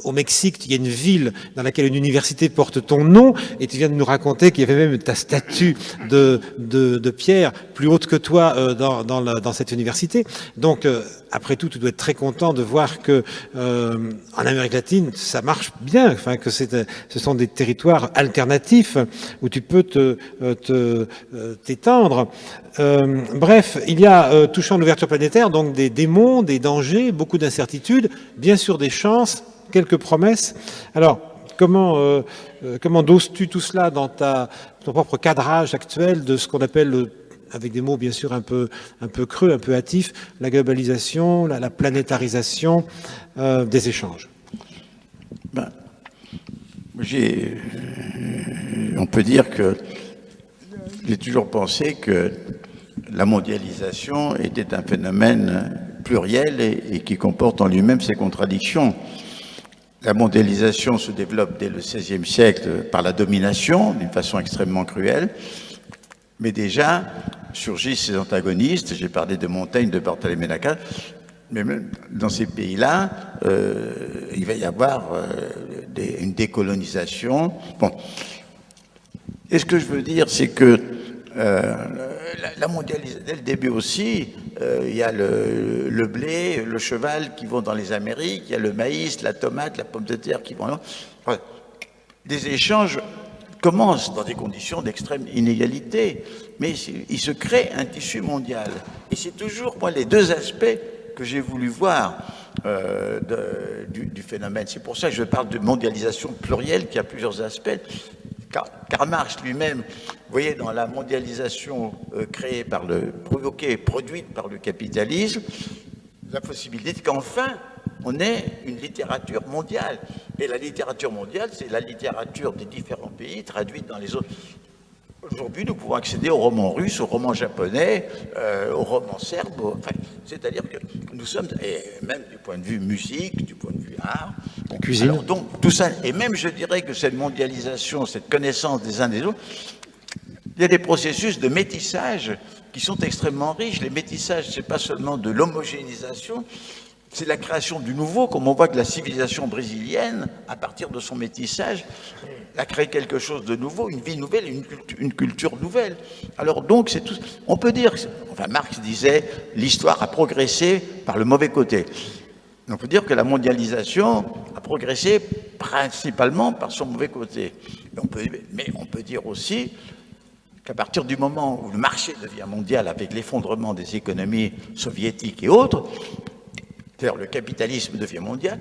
A: au Mexique, il y a une ville dans laquelle une université porte ton nom, et tu viens de nous raconter qu'il y avait même ta statue de pierre plus haute que toi dans cette université. Donc, après tout, tu dois être très content de voir que en Amérique latine, ça marche bien, enfin que ce sont des territoires alternatifs où tu peux t'étendre. Bref, il y a, touchant l'ouverture planétaire, donc des démons, des dangers, beaucoup d'incertitudes, bien sûr des chances, quelques promesses. Alors, comment doses-tu tout cela dans ton propre cadrage actuel de ce qu'on appelle, avec des mots bien sûr un peu creux, un peu hâtifs, la globalisation, la planétarisation des échanges?
B: On peut dire que j'ai toujours pensé que la mondialisation était un phénomène pluriel et qui comporte en lui-même ses contradictions. La mondialisation se développe dès le XVIe siècle par la domination, d'une façon extrêmement cruelle, mais déjà surgissent ces antagonistes. J'ai parlé de Montaigne, de Barthélemy Lacan, mais même dans ces pays-là, il va y avoir une décolonisation. Bon. Et ce que je veux dire, c'est que la mondialisation, dès le début aussi, il y a le blé, le cheval qui vont dans les Amériques, il y a le maïs, la tomate, la pomme de terre qui vont là. Enfin, des échanges commencent dans des conditions d'extrême inégalité, mais il se crée un tissu mondial. Et c'est toujours, moi, les deux aspects que j'ai voulu voir du phénomène. C'est pour ça que je parle de mondialisation plurielle qui a plusieurs aspects. Karl Marx lui-même, vous voyez, dans la mondialisation créée produite par le capitalisme, la possibilité qu'enfin on ait une littérature mondiale. Et la littérature mondiale, c'est la littérature des différents pays traduite dans les autres. Aujourd'hui, nous pouvons accéder aux romans russes, aux romans japonais, aux romans serbes. Enfin, c'est-à-dire que nous sommes, et même du point de vue musique, du point de vue art,
A: cuisine.
B: Alors donc tout ça, et même je dirais que cette mondialisation, cette connaissance des uns des autres, il y a des processus de métissage qui sont extrêmement riches. Les métissages, c'est pas seulement de l'homogénéisation, c'est la création du nouveau, comme on voit que la civilisation brésilienne, à partir de son métissage, a créé quelque chose de nouveau, une vie nouvelle, une culture nouvelle. Alors donc, c'est tout. On peut dire, enfin Marx disait, l'histoire a progressé par le mauvais côté. On peut dire que la mondialisation a progressé principalement par son mauvais côté. Mais on peut dire aussi qu'à partir du moment où le marché devient mondial avec l'effondrement des économies soviétiques et autres, c'est-à-dire le capitalisme devient mondial,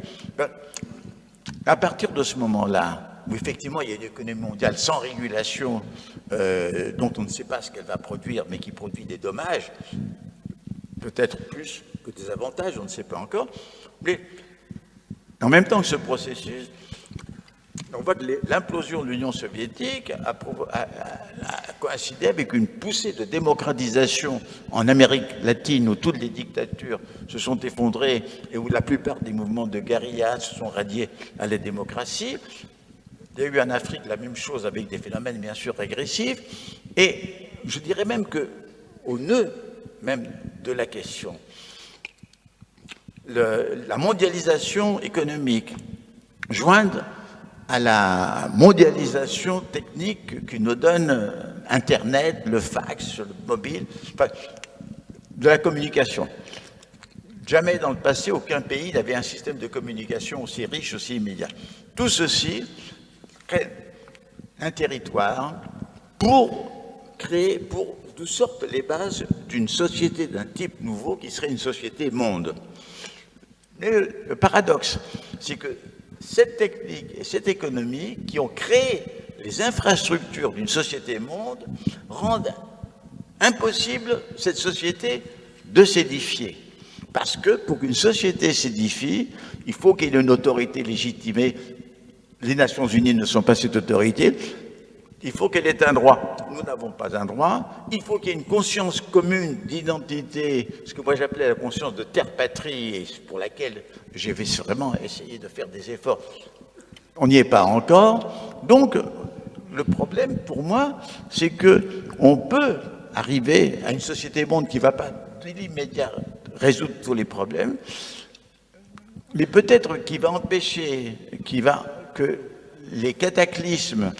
B: À partir de ce moment-là, où effectivement il y a une économie mondiale sans régulation, dont on ne sait pas ce qu'elle va produire, mais qui produit des dommages, peut-être plus que des avantages, on ne sait pas encore. Mais en même temps que ce processus, on voit que l'implosion de l'Union soviétique a coïncidé avec une poussée de démocratisation en Amérique latine, où toutes les dictatures se sont effondrées et où la plupart des mouvements de guérilla se sont ralliés à la démocratie. Il y a eu en Afrique la même chose avec des phénomènes bien sûr régressifs. Et je dirais même qu'au nœud même de la question, la mondialisation économique, jointe à la mondialisation technique qui nous donne Internet, le fax, le mobile, enfin, de la communication. Jamais dans le passé, aucun pays n'avait un système de communication aussi riche, aussi immédiat. Tout ceci crée un territoire pour créer, pour de sorte les bases d'une société d'un type nouveau qui serait une société monde. Mais le paradoxe, c'est que cette technique et cette économie qui ont créé les infrastructures d'une société monde rendent impossible cette société de s'édifier. Parce que pour qu'une société s'édifie, il faut qu'il y ait une autorité légitimée. Les Nations Unies ne sont pas cette autorité. Il faut qu'elle ait un droit. Nous n'avons pas un droit. Il faut qu'il y ait une conscience commune d'identité, ce que moi j'appelais la conscience de terre-patrie, et pour laquelle j'ai vraiment essayé de faire des efforts. On n'y est pas encore. Donc, le problème pour moi, c'est qu'on peut arriver à une société monde qui ne va pas de l'immédiat résoudre tous les problèmes, mais peut-être qui va empêcher, que les cataclysmes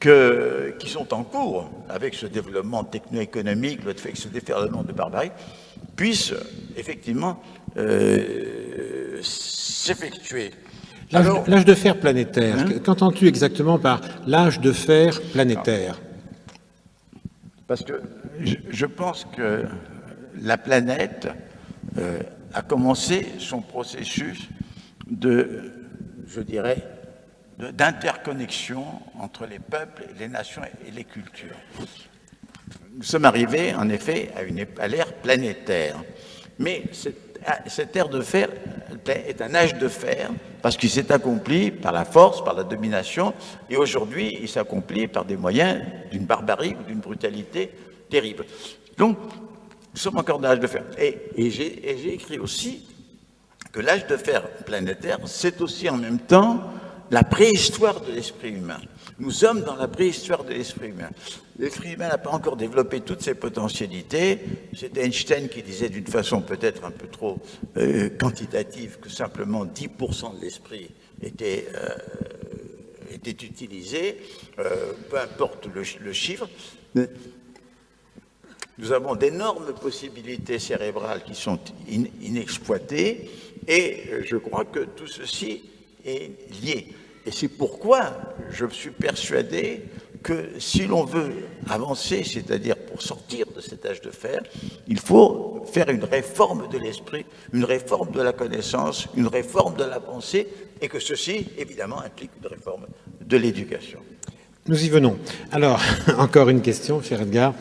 B: qui sont en cours avec ce développement techno-économique, le fait que ce déferlement de barbarie, puisse effectivement s'effectuer.
A: L'âge de fer planétaire, qu'entends-tu exactement par l'âge de fer planétaire?
B: Parce que je pense que la planète a commencé son processus d'interconnexion entre les peuples, les nations et les cultures. Nous sommes arrivés, en effet, à l'ère planétaire. Mais cette ère de fer est un âge de fer parce qu'il s'est accompli par la force, par la domination, et aujourd'hui, il s'accomplit par des moyens d'une barbarie ou d'une brutalité terrible. Donc, nous sommes encore dans l'âge de fer. Et j'ai écrit aussi que l'âge de fer planétaire, c'est aussi en même temps la préhistoire de l'esprit humain. Nous sommes dans la préhistoire de l'esprit humain. L'esprit humain n'a pas encore développé toutes ses potentialités. C'est Einstein qui disait d'une façon peut-être un peu trop quantitative que simplement 10% de l'esprit était utilisé, peu importe le chiffre. Nous avons d'énormes possibilités cérébrales qui sont inexploitées et je crois que tout ceci est lié. Et c'est pourquoi je suis persuadé que si l'on veut avancer, c'est-à-dire pour sortir de cet âge de fer, il faut faire une réforme de l'esprit, une réforme de la connaissance, une réforme de la pensée, et que ceci, évidemment, implique une réforme de l'éducation.
A: Nous y venons. Alors, encore une question, cher Edgar,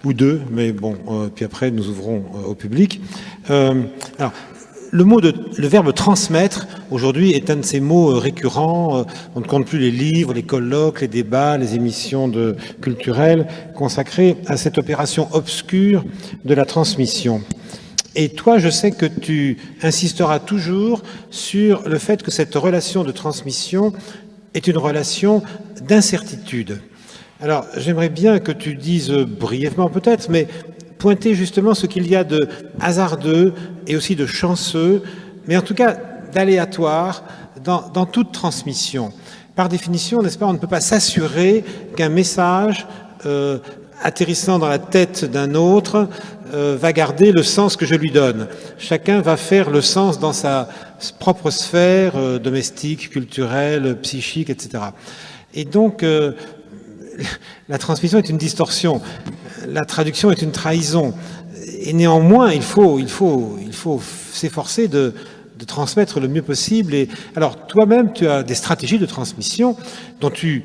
A: ou deux, mais bon, puis après nous ouvrons au public. Alors, le verbe transmettre, aujourd'hui, est un de ces mots récurrents. On ne compte plus les livres, les colloques, les débats, les émissions culturelles consacrées à cette opération obscure de la transmission. Et toi, je sais que tu insisteras toujours sur le fait que cette relation de transmission est une relation d'incertitude. Alors, j'aimerais bien que tu dises brièvement peut-être, mais pointer justement ce qu'il y a de hasardeux et aussi de chanceux, mais en tout cas d'aléatoire dans toute transmission. Par définition, n'est-ce pas, on ne peut pas s'assurer qu'un message atterrissant dans la tête d'un autre va garder le sens que je lui donne. Chacun va faire le sens dans sa propre sphère domestique, culturelle, psychique, etc. Et donc, la transmission est une distorsion, la traduction est une trahison. Et néanmoins, il faut s'efforcer de de transmettre le mieux possible. Et alors, toi-même, tu as des stratégies de transmission dont tu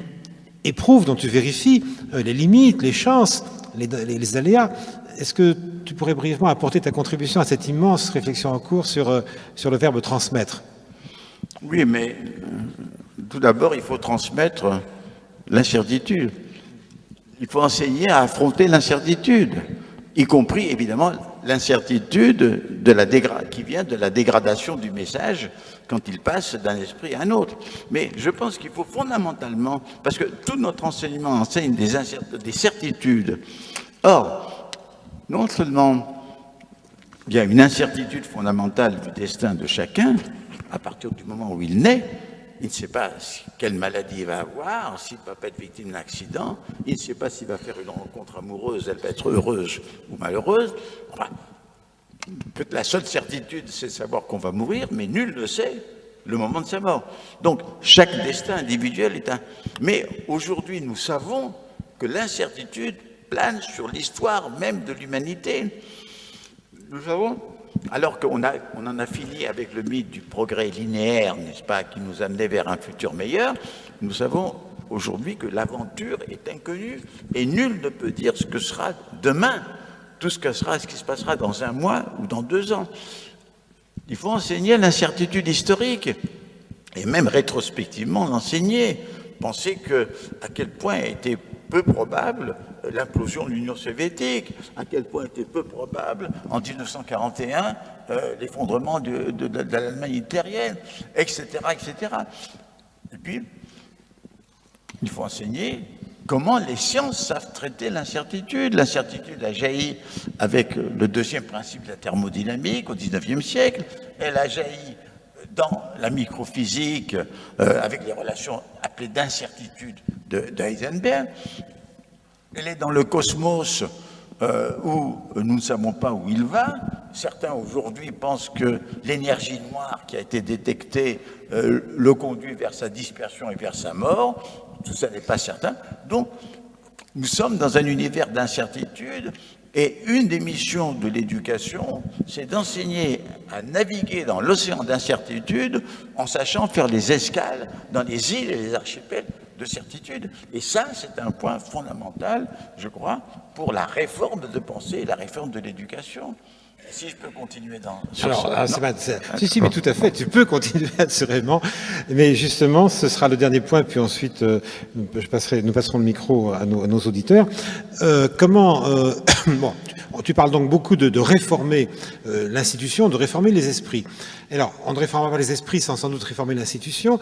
A: éprouves, dont tu vérifies les limites, les chances, les aléas. Est-ce que tu pourrais brièvement apporter ta contribution à cette immense réflexion en cours sur le verbe transmettre?
B: Oui, mais tout d'abord, il faut transmettre l'incertitude. Il faut enseigner à affronter l'incertitude, y compris, évidemment, l'incertitude qui vient de la dégradation du message quand il passe d'un esprit à un autre. Mais je pense qu'il faut fondamentalement, parce que tout notre enseignement enseigne des certitudes. Or, non seulement il y a une incertitude fondamentale du destin de chacun, à partir du moment où il naît, il ne sait pas quelle maladie il va avoir, s'il va être victime d'un accident, il ne sait pas s'il va faire une rencontre amoureuse, elle va être heureuse ou malheureuse. Enfin, la seule certitude, c'est de savoir qu'on va mourir, mais nul ne sait le moment de sa mort. Donc, chaque destin individuel est un... Mais aujourd'hui, nous savons que l'incertitude plane sur l'histoire même de l'humanité. Nous savons, alors qu'on en a fini avec le mythe du progrès linéaire, n'est-ce pas, qui nous amenait vers un futur meilleur, nous savons aujourd'hui que l'aventure est inconnue et nul ne peut dire ce que sera demain, tout ce qui se passera dans un mois ou dans 2 ans. Il faut enseigner l'incertitude historique et même rétrospectivement l'enseigner. Pensez à quel point était peu probable l'implosion de l'Union soviétique, à quel point était peu probable en 1941 l'effondrement de l'Allemagne hitlérienne, etc., etc. Et puis, il faut enseigner comment les sciences savent traiter l'incertitude. L'incertitude a jailli avec le 2e principe de la thermodynamique au XIXe siècle. Elle a jailli dans la microphysique avec les relations appelées d'incertitude de Heisenberg. Elle est dans le cosmos où nous ne savons pas où il va. Certains aujourd'hui pensent que l'énergie noire qui a été détectée le conduit vers sa dispersion et vers sa mort. Tout ça n'est pas certain. Donc, nous sommes dans un univers d'incertitude et une des missions de l'éducation, c'est d'enseigner à naviguer dans l'océan d'incertitude en sachant faire les escales dans les îles et les archipels de certitude. Et ça, c'est un point fondamental, je crois, pour la réforme de pensée et la réforme de l'éducation. Si je peux continuer
A: si, mais tout à fait, tu peux continuer assurément. Mais justement, ce sera le dernier point, puis ensuite, nous passerons le micro à nos auditeurs. Bon, tu parles donc beaucoup de réformer l'institution, de réformer les esprits. Alors, on ne réformera pas les esprits sans doute réformer l'institution.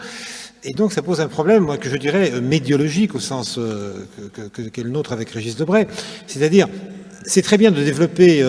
A: Et donc, ça pose un problème, moi, que je dirais médiologique, au sens qu'est le nôtre avec Régis Debray. C'est-à-dire, c'est très bien de développer,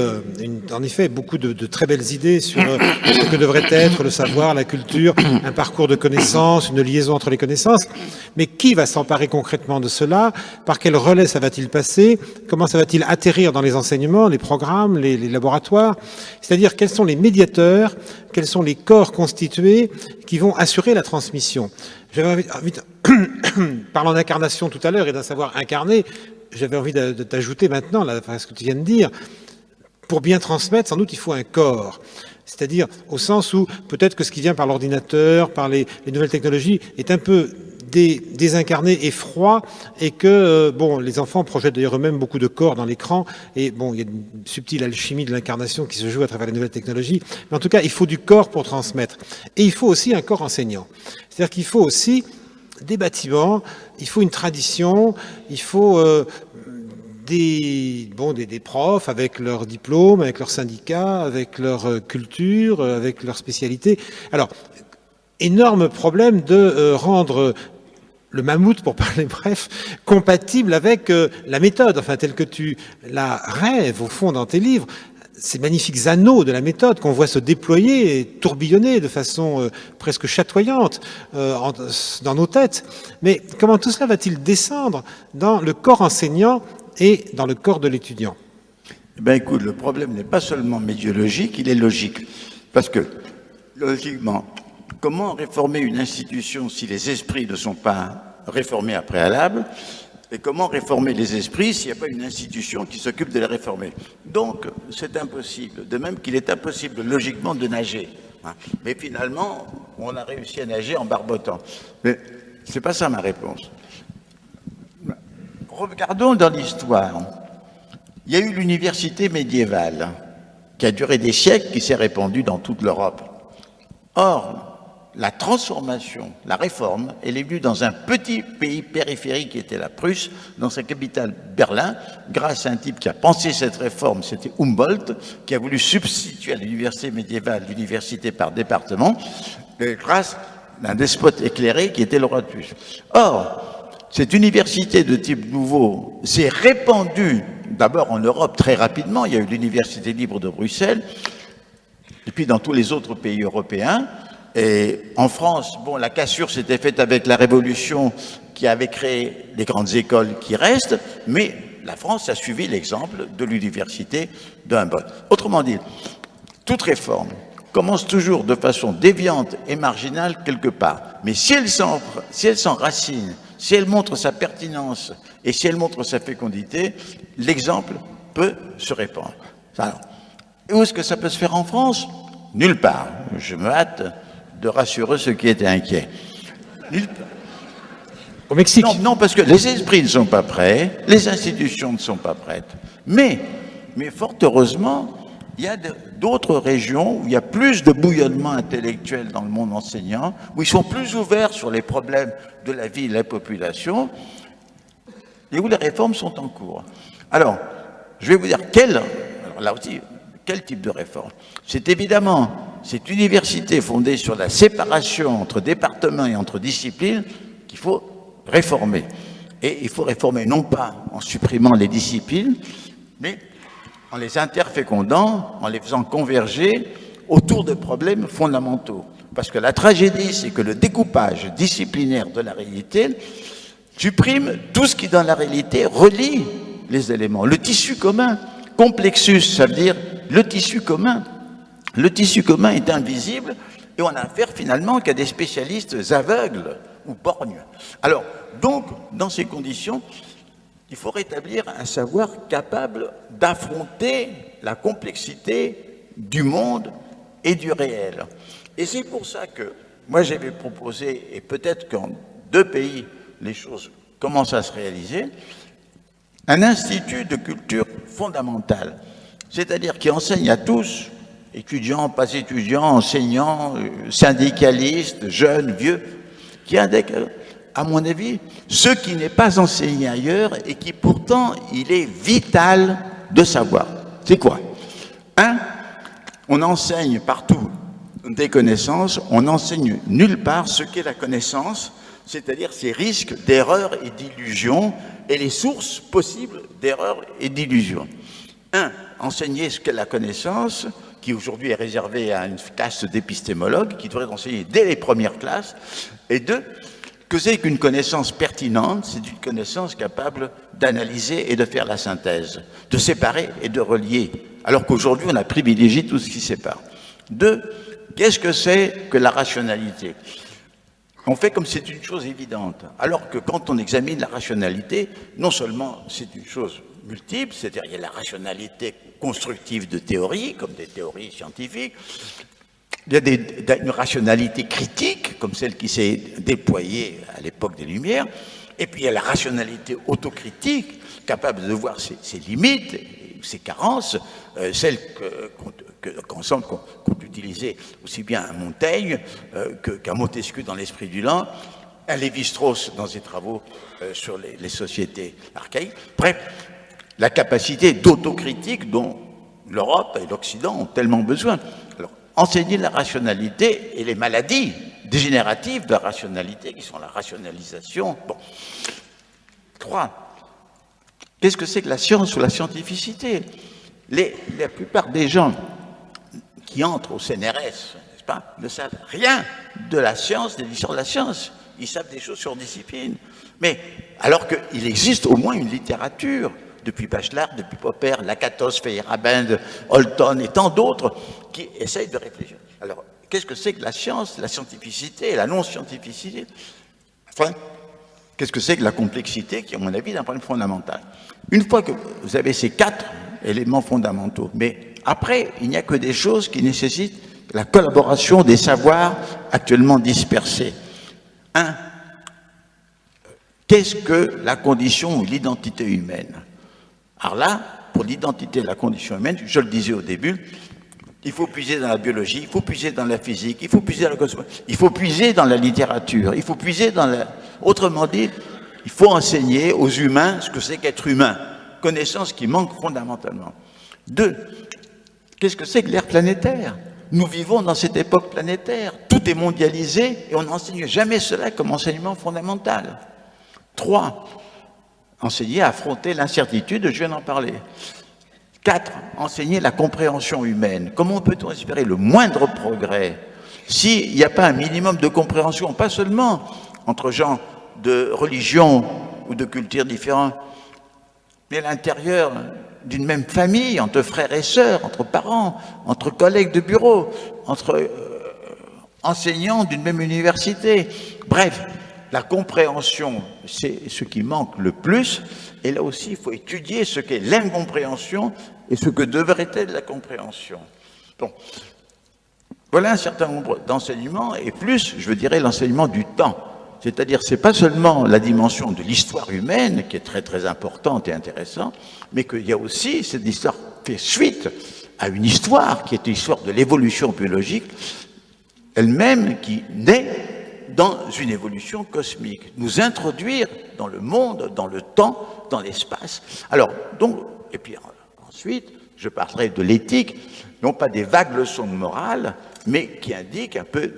A: en effet, beaucoup de très belles idées sur ce que devrait être le savoir, la culture, un parcours de connaissances, une liaison entre les connaissances. Mais qui va s'emparer concrètement de cela? Par quel relais ça va-t-il passer? Comment ça va-t-il atterrir dans les enseignements, les programmes, les laboratoires? C'est-à-dire, quels sont les médiateurs, quels sont les corps constitués qui vont assurer la transmission? J'avais envie parlant d'incarnation tout à l'heure et d'un savoir incarné, j'avais envie de t'ajouter maintenant, là, à ce que tu viens de dire, pour bien transmettre, sans doute, il faut un corps. C'est-à-dire au sens où peut-être que ce qui vient par l'ordinateur, par les nouvelles technologies, est un peu désincarné et froid, et que, bon, les enfants projettent d'ailleurs eux-mêmes beaucoup de corps dans l'écran, et bon, il y a une subtile alchimie de l'incarnation qui se joue à travers les nouvelles technologies, mais en tout cas, il faut du corps pour transmettre. Et il faut aussi un corps enseignant. C'est-à-dire qu'il faut aussi des bâtiments, il faut une tradition, il faut des profs avec leur diplôme, avec leur syndicat, avec leur culture, avec leur spécialité. Alors, énorme problème de rendre le mammouth, pour parler bref, compatible avec la méthode, enfin telle que tu la rêves au fond dans tes livres. Ces magnifiques anneaux de la méthode qu'on voit se déployer et tourbillonner de façon presque chatoyante dans nos têtes. Mais comment tout cela va-t-il descendre dans le corps enseignant et dans le corps de l'étudiant?
B: Eh bien, écoute, le problème n'est pas seulement médiologique, il est logique. Parce que, logiquement, comment réformer une institution si les esprits ne sont pas réformés à préalable? Et comment réformer les esprits s'il n'y a pas une institution qui s'occupe de les réformer? Donc, c'est impossible. De même qu'il est impossible, logiquement, de nager hein. Mais finalement, on a réussi à nager en barbotant. Mais c'est pas ça ma réponse. Regardons dans l'histoire. Il y a eu l'université médiévale, qui a duré des siècles, qui s'est répandue dans toute l'Europe. Or, la transformation, la réforme, elle est venue dans un petit pays périphérique qui était la Prusse, dans sa capitale Berlin, grâce à un type qui a pensé cette réforme, c'était Humboldt, qui a voulu substituer à l'université médiévale l'université par département, grâce à un despote éclairé qui était le roi de Prusse. Or, cette université de type nouveau s'est répandue d'abord en Europe très rapidement. Il y a eu l'université libre de Bruxelles, et puis dans tous les autres pays européens. Et en France, bon, la cassure s'était faite avec la Révolution qui avait créé les grandes écoles qui restent, mais la France a suivi l'exemple de l'université de Humboldt. Autrement dit, toute réforme commence toujours de façon déviante et marginale quelque part. Mais si elle s'enracine, si elle montre sa pertinence et si elle montre sa fécondité, l'exemple peut se répandre. Alors, où est-ce que ça peut se faire en France? Nulle part. Je me hâte de rassurer ceux qui étaient inquiets.
A: Au Mexique?
B: Non, parce que les esprits ne sont pas prêts, les institutions ne sont pas prêtes. Mais fort heureusement, il y a d'autres régions où il y a plus de bouillonnement intellectuel dans le monde enseignant, où ils sont plus ouverts sur les problèmes de la vie et de la population, et où les réformes sont en cours. Alors, je vais vous dire là aussi, quel type de réforme? C'est évidemment cette université fondée sur la séparation entre départements et entre disciplines qu'il faut réformer. Et il faut réformer non pas en supprimant les disciplines, mais en les interfécondant, en les faisant converger autour de problèmes fondamentaux. Parce que la tragédie, c'est que le découpage disciplinaire de la réalité supprime tout ce qui, dans la réalité, relie les éléments. Le tissu commun, complexus, ça veut dire le tissu commun. Le tissu commun est invisible et on a affaire finalement qu'à des spécialistes aveugles ou borgnes. Alors, donc, dans ces conditions, il faut rétablir un savoir capable d'affronter la complexité du monde et du réel. Et c'est pour ça que moi j'avais proposé, et peut-être qu'en 2 pays les choses commencent à se réaliser, un institut de culture fondamentale, c'est-à-dire qui enseigne à tous, étudiants, pas étudiants, enseignants, syndicalistes, jeunes, vieux, qui indique, à mon avis, ce qui n'est pas enseigné ailleurs et qui pourtant il est vital de savoir. C'est quoi? On enseigne partout des connaissances, on n'enseigne nulle part ce qu'est la connaissance, c'est-à-dire ses risques d'erreur et d'illusion et les sources possibles d'erreurs et d'illusions. Enseigner ce qu'est la connaissance, qui aujourd'hui est réservée à une classe d'épistémologues, qui devrait enseigner dès les premières classes, et 2, que c'est qu'une connaissance pertinente, c'est une connaissance capable d'analyser et de faire la synthèse, de séparer et de relier, alors qu'aujourd'hui on a privilégié tout ce qui sépare. 2, qu'est-ce que c'est que la rationalité? On fait comme c'est une chose évidente, alors que quand on examine la rationalité, non seulement c'est une chose multiple, c'est-à-dire il y a la rationalité constructive de théories, comme des théories scientifiques, il y a une rationalité critique, comme celle qui s'est déployée à l'époque des Lumières, et puis il y a la rationalité autocritique, capable de voir ses limites, ses carences, celles qu'ont utilisées aussi bien à Montaigne qu'à Montesquieu dans l'Esprit du Lent, à Lévi-Strauss dans ses travaux sur les sociétés archaïques. Bref, la capacité d'autocritique dont l'Europe et l'Occident ont tellement besoin. Alors, enseigner la rationalité et les maladies dégénératives de la rationalité, qui sont la rationalisation. Bon. 3. Qu'est-ce que c'est que la science ou la scientificité? La plupart des gens qui entrent au CNRS, n'est-ce pas, ne savent rien de la science, des l'histoire de la science. Ils savent des choses sur discipline. Mais alors qu'il existe au moins une littérature, depuis Bachelard, depuis Popper, Lakatos, Feyerabend, Holton et tant d'autres, qui essayent de réfléchir. Alors, qu'est-ce que c'est que la science, la scientificité et la non-scientificité? Enfin, qu'est-ce que c'est que la complexité, qui, à mon avis, est un problème fondamental? Une fois que vous avez ces 4 éléments fondamentaux, mais après, il n'y a que des choses qui nécessitent la collaboration des savoirs actuellement dispersés. Qu'est-ce que la condition ou l'identité humaine? Alors là, pour l'identité et la condition humaine, je le disais au début, il faut puiser dans la biologie, il faut puiser dans la physique, il faut puiser dans la cosmologie, il faut puiser dans la littérature, il faut puiser dans la... Autrement dit, il faut enseigner aux humains ce que c'est qu'être humain. Connaissance qui manque fondamentalement. 2. Qu'est-ce que c'est que l'ère planétaire? Nous vivons dans cette époque planétaire. Tout est mondialisé et on n'enseigne jamais cela comme enseignement fondamental. 3. Enseigner à affronter l'incertitude, je viens d'en parler. 4. Enseigner la compréhension humaine. Comment peut-on espérer le moindre progrès s'il n'y a pas un minimum de compréhension, pas seulement entre gens de religion ou de cultures différentes, mais à l'intérieur d'une même famille, entre frères et sœurs, entre parents, entre collègues de bureau, entre enseignants d'une même université. Bref, la compréhension, c'est ce qui manque le plus. Et là aussi, il faut étudier ce qu'est l'incompréhension et ce que devrait être la compréhension. Bon. Voilà un certain nombre d'enseignements, et plus, je dirais, l'enseignement du temps. C'est-à-dire, ce n'est pas seulement la dimension de l'histoire humaine, qui est très très importante et intéressante, mais qu'il y a aussi cette histoire qui fait suite à une histoire qui est l'histoire de l'évolution biologique, elle-même qui naît dans une évolution cosmique. Nous introduire dans le monde, dans le temps, dans l'espace. Alors, donc, et puis ensuite, je parlerai de l'éthique, non pas des vagues leçons de morale, mais qui indiquent un peu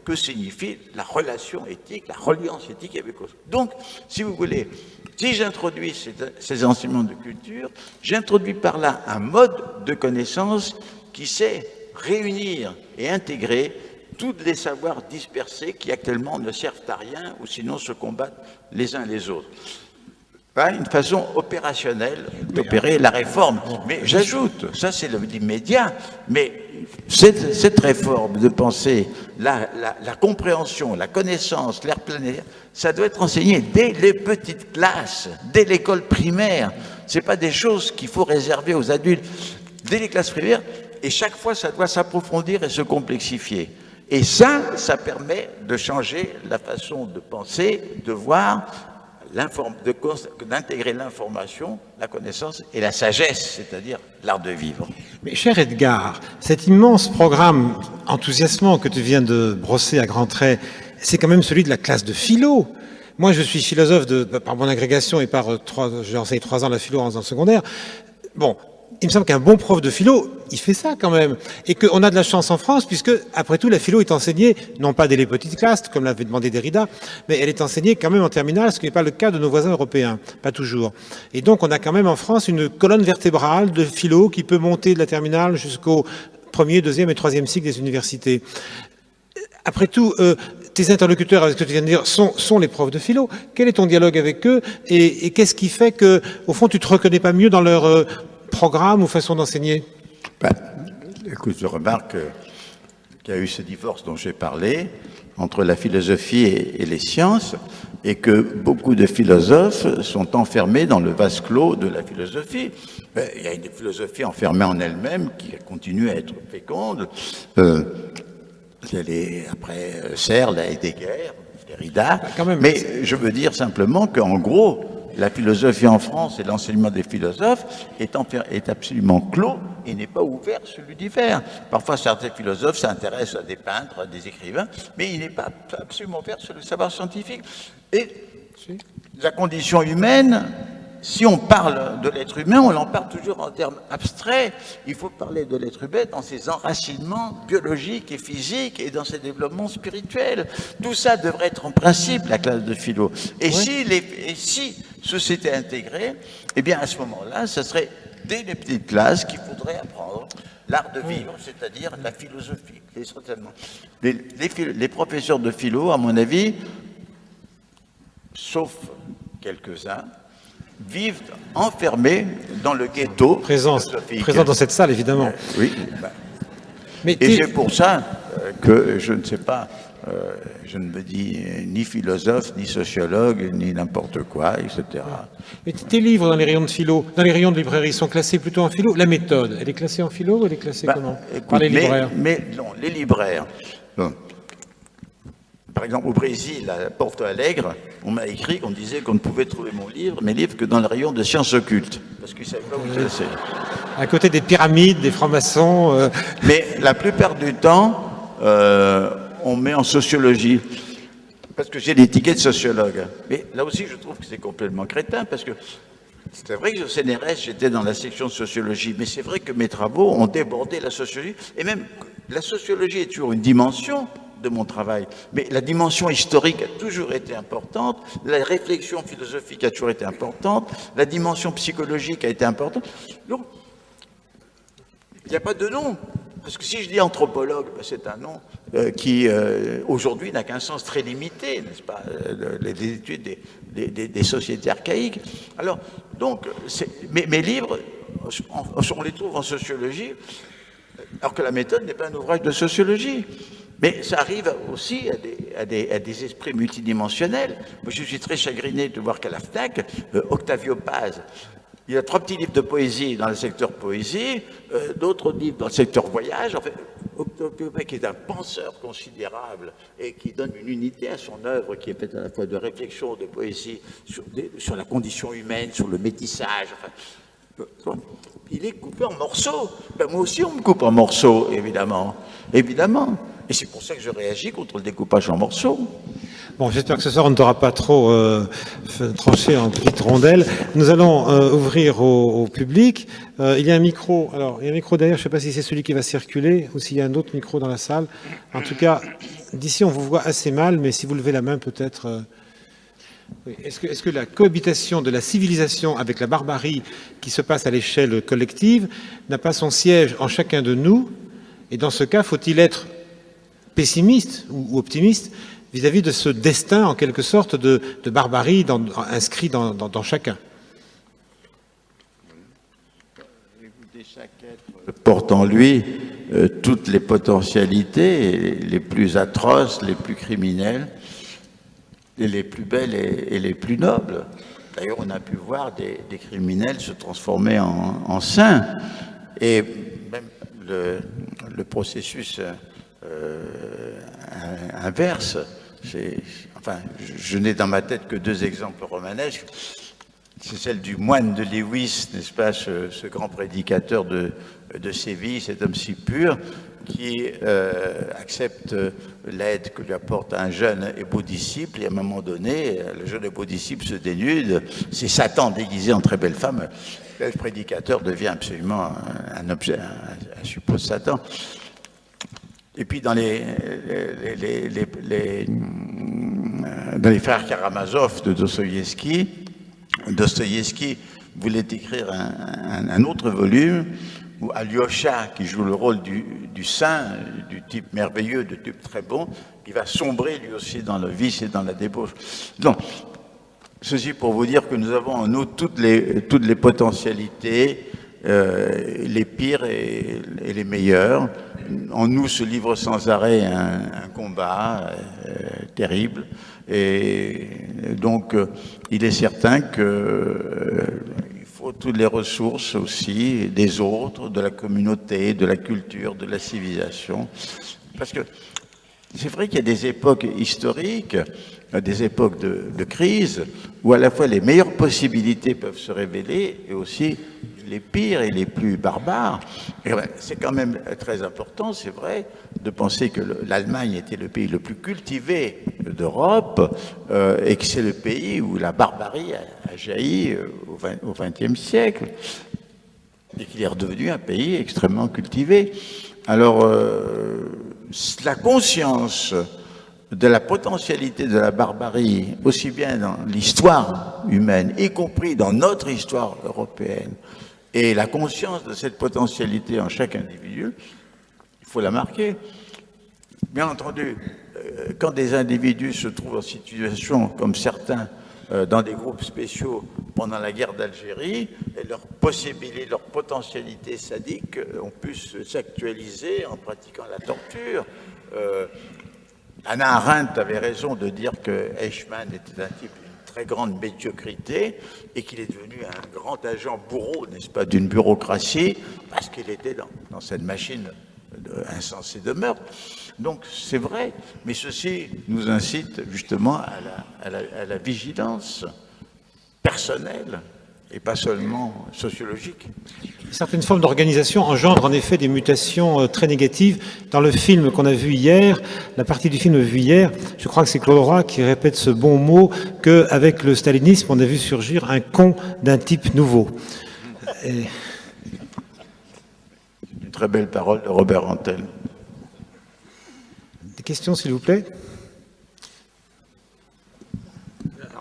B: que signifie la relation éthique, la reliance éthique avec autres. Donc, si vous voulez, si j'introduis ces enseignements de culture, j'introduis par là un mode de connaissance qui sait réunir et intégrer tous les savoirs dispersés qui actuellement ne servent à rien ou sinon se combattent les uns les autres. Une façon opérationnelle d'opérer la réforme. Mais j'ajoute, ça c'est l'immédiat, mais cette réforme de penser, la compréhension, la connaissance, l'ère planétaire, ça doit être enseigné dès les petites classes, dès l'école primaire. Ce n'est pas des choses qu'il faut réserver aux adultes. Dès les classes primaires, et chaque fois ça doit s'approfondir et se complexifier. Et ça permet de changer la façon de penser, de voir, d'intégrer l'information, la connaissance et la sagesse, c'est-à-dire l'art de vivre.
A: Mais cher Edgar, cet immense programme enthousiasmant que tu viens de brosser à grands traits, c'est quand même celui de la classe de philo. Moi, je suis philosophe par mon agrégation et j'enseigne 3 ans la philo en secondaire. Bon, il me semble qu'un bon prof de philo, il fait ça quand même. Et qu'on a de la chance en France, puisque, après tout, la philo est enseignée, non pas dès les petites classes, comme l'avait demandé Derrida, mais elle est enseignée quand même en terminale, ce qui n'est pas le cas de nos voisins européens, pas toujours. Et donc, on a quand même en France une colonne vertébrale de philo qui peut monter de la terminale jusqu'au 1er, 2e et 3e cycle des universités. Après tout, tes interlocuteurs, avec ce que tu viens de dire, sont les profs de philo. Quel est ton dialogue avec eux et qu'est-ce qui fait que, au fond, tu ne te reconnais pas mieux dans leur programme ou façon d'enseigner?
B: Écoute, je remarque qu'il y a eu ce divorce dont j'ai parlé entre la philosophie et les sciences, et que beaucoup de philosophes sont enfermés dans le vase clos de la philosophie. Il y a une philosophie enfermée en elle-même qui continue à être féconde. Après Searle, Heidegger, Derrida. Mais je veux dire simplement qu'en gros, la philosophie en France et l'enseignement des philosophes est absolument clos et n'est pas ouvert sur l'univers. Parfois, certains philosophes s'intéressent à des peintres, à des écrivains, mais il n'est pas absolument ouvert sur le savoir scientifique. Et la condition humaine, si on parle de l'être humain, on en parle toujours en termes abstraits. Il faut parler de l'être humain dans ses enracinements biologiques et physiques et dans ses développements spirituels. Tout ça devrait être en principe la classe de philo. Et si société intégrée, eh bien à ce moment-là, ce serait dès les petites classes qu'il faudrait apprendre l'art de vivre, c'est-à-dire la philosophie. Les professeurs de philo, à mon avis, sauf quelques-uns, vivent enfermés dans le ghetto.
A: Présent dans cette salle, évidemment.
B: Oui. Et c'est pour ça que je ne sais pas, je ne me dis ni philosophe, ni sociologue, ni n'importe quoi, etc.
A: Mais tes livres dans les rayons de philo, dans les rayons de librairie, sont classés plutôt en philo. La méthode, elle est classée en philo ou elle est classée comment?
B: Écoute,
A: Par les libraires.
B: mais non, les libraires. Bon. Par exemple, au Brésil, à Porto Alegre, on m'a écrit qu'on disait qu'on ne pouvait trouver mes livres que dans le rayon de sciences occultes, parce qu'ils ne savaient pas où c'est.
A: À côté des pyramides, des francs-maçons.
B: Mais la plupart du temps, on met en sociologie, parce que j'ai l'étiquette de sociologue. Mais là aussi, je trouve que c'est complètement crétin, parce que c'est vrai que au CNRS, j'étais dans la section de sociologie, mais c'est vrai que mes travaux ont débordé la sociologie, et même la sociologie est toujours une dimension de mon travail, mais la dimension historique a toujours été importante, la réflexion philosophique a toujours été importante, la dimension psychologique a été importante. Donc, il n'y a pas de nom. Parce que si je dis anthropologue, ben c'est un nom qui, aujourd'hui, n'a qu'un sens très limité, n'est-ce pas, les études des sociétés archaïques. Alors, donc, mes livres, on les trouve en sociologie, alors que la méthode n'est pas un ouvrage de sociologie. Mais ça arrive aussi à des esprits multidimensionnels. Moi, je suis très chagriné de voir qu'à la FNAC, Octavio Paz, il y a 3 petits livres de poésie dans le secteur poésie, d'autres livres dans le secteur voyage. En fait, Octavio Paz, qui est un penseur considérable et qui donne une unité à son œuvre, qui est faite à la fois de réflexion, de poésie, sur la condition humaine, sur le métissage. Enfin, il est coupé en morceaux. Ben, moi aussi, on me coupe en morceaux, évidemment. Évidemment. Et c'est pour ça que je réagis contre le découpage en morceaux.
A: Bon, j'espère que ce soir, on ne t'aura pas trop tranché en petites rondelles. Nous allons ouvrir au public. Il y a un micro. Alors, il y a un micro derrière. Je ne sais pas si c'est celui qui va circuler ou s'il y a un autre micro dans la salle. En tout cas, d'ici, on vous voit assez mal, mais si vous levez la main, peut-être... Oui. Est-ce que la cohabitation de la civilisation avec la barbarie qui se passe à l'échelle collective n'a pas son siège en chacun de nous? Et dans ce cas, faut-il être pessimiste ou optimiste vis-à-vis de ce destin, en quelque sorte, de barbarie inscrit dans chacun?
B: Chaque être porte en lui toutes les potentialités, les plus atroces, les plus criminelles, et les plus belles et les plus nobles. D'ailleurs, on a pu voir des criminels se transformer en saints. Et même le processus inverse. Enfin, je n'ai dans ma tête que 2 exemples romanesques. C'est celle du moine de Lewis, n'est-ce pas, ce grand prédicateur de Séville, cet homme si pur, qui accepte l'aide que lui apporte un jeune et beau disciple, et à un moment donné, le jeune et beau disciple se dénude, c'est Satan déguisé en très belle femme, le prédicateur devient absolument un objet, un suppôt de Satan. Et puis dans les frères Karamazov de Dostoïevski, Dostoïevski voulait écrire un autre volume où Alyosha, qui joue le rôle du saint, du type merveilleux, du type très bon, il va sombrer lui aussi dans le vice et dans la débauche. Donc, ceci pour vous dire que nous avons en nous toutes les potentialités, les pires et les meilleures. En nous se livre sans arrêt un combat terrible. Et donc, il est certain que il faut toutes les ressources aussi des autres, de la communauté, de la culture, de la civilisation. Parce que c'est vrai qu'il y a des époques historiques, des époques de crise, où à la fois les meilleures possibilités peuvent se révéler et aussi les pires et les plus barbares. C'est quand même très important, c'est vrai, de penser que l'Allemagne était le pays le plus cultivé d'Europe et que c'est le pays où la barbarie a jailli au XXe siècle et qu'il est redevenu un pays extrêmement cultivé. Alors, la conscience de la potentialité de la barbarie, aussi bien dans l'histoire humaine, y compris dans notre histoire européenne, et la conscience de cette potentialité en chaque individu, il faut la marquer. Bien entendu, quand des individus se trouvent en situation, comme certains, dans des groupes spéciaux pendant la guerre d'Algérie, leurs possibilités, leurs potentialités sadiques ont pu s'actualiser en pratiquant la torture, Hannah Arendt avait raison de dire que Eichmann était un type d'une très grande médiocrité et qu'il est devenu un grand agent bourreau, n'est-ce pas, d'une bureaucratie, parce qu'il était dans cette machine insensée de meurtre. Donc c'est vrai, mais ceci nous incite justement à la vigilance personnelle et pas seulement sociologique.
A: Certaines formes d'organisation engendrent en effet des mutations très négatives. Dans le film qu'on a vu hier, la partie du film vue hier, je crois que c'est Claude Roy qui répète ce bon mot qu'avec le stalinisme, on a vu surgir un con d'un type nouveau. Et...
B: Une très belle parole de Robert Antel.
A: Des questions, s'il vous plaît?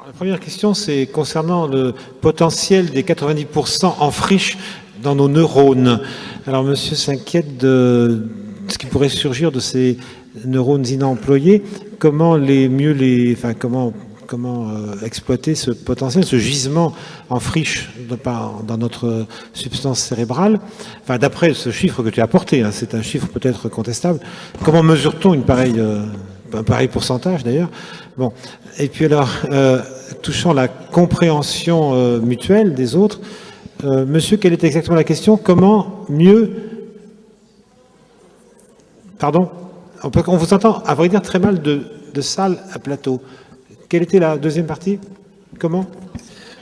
A: La première question, c'est concernant le potentiel des 90% en friche dans nos neurones. Alors, monsieur s'inquiète de ce qui pourrait surgir de ces neurones inemployés. Comment comment exploiter ce potentiel, ce gisement en friche dans notre substance cérébrale? Enfin, d'après ce chiffre que tu as apporté, hein, c'est un chiffre peut-être contestable. Comment mesure-t-on un pareil pourcentage d'ailleurs? Bon. Et puis alors, touchant la compréhension mutuelle des autres, monsieur, quelle était exactement la question? Comment mieux... Pardon? On vous entend, à vrai dire, très mal de salle à plateau. Quelle était la deuxième partie? Comment?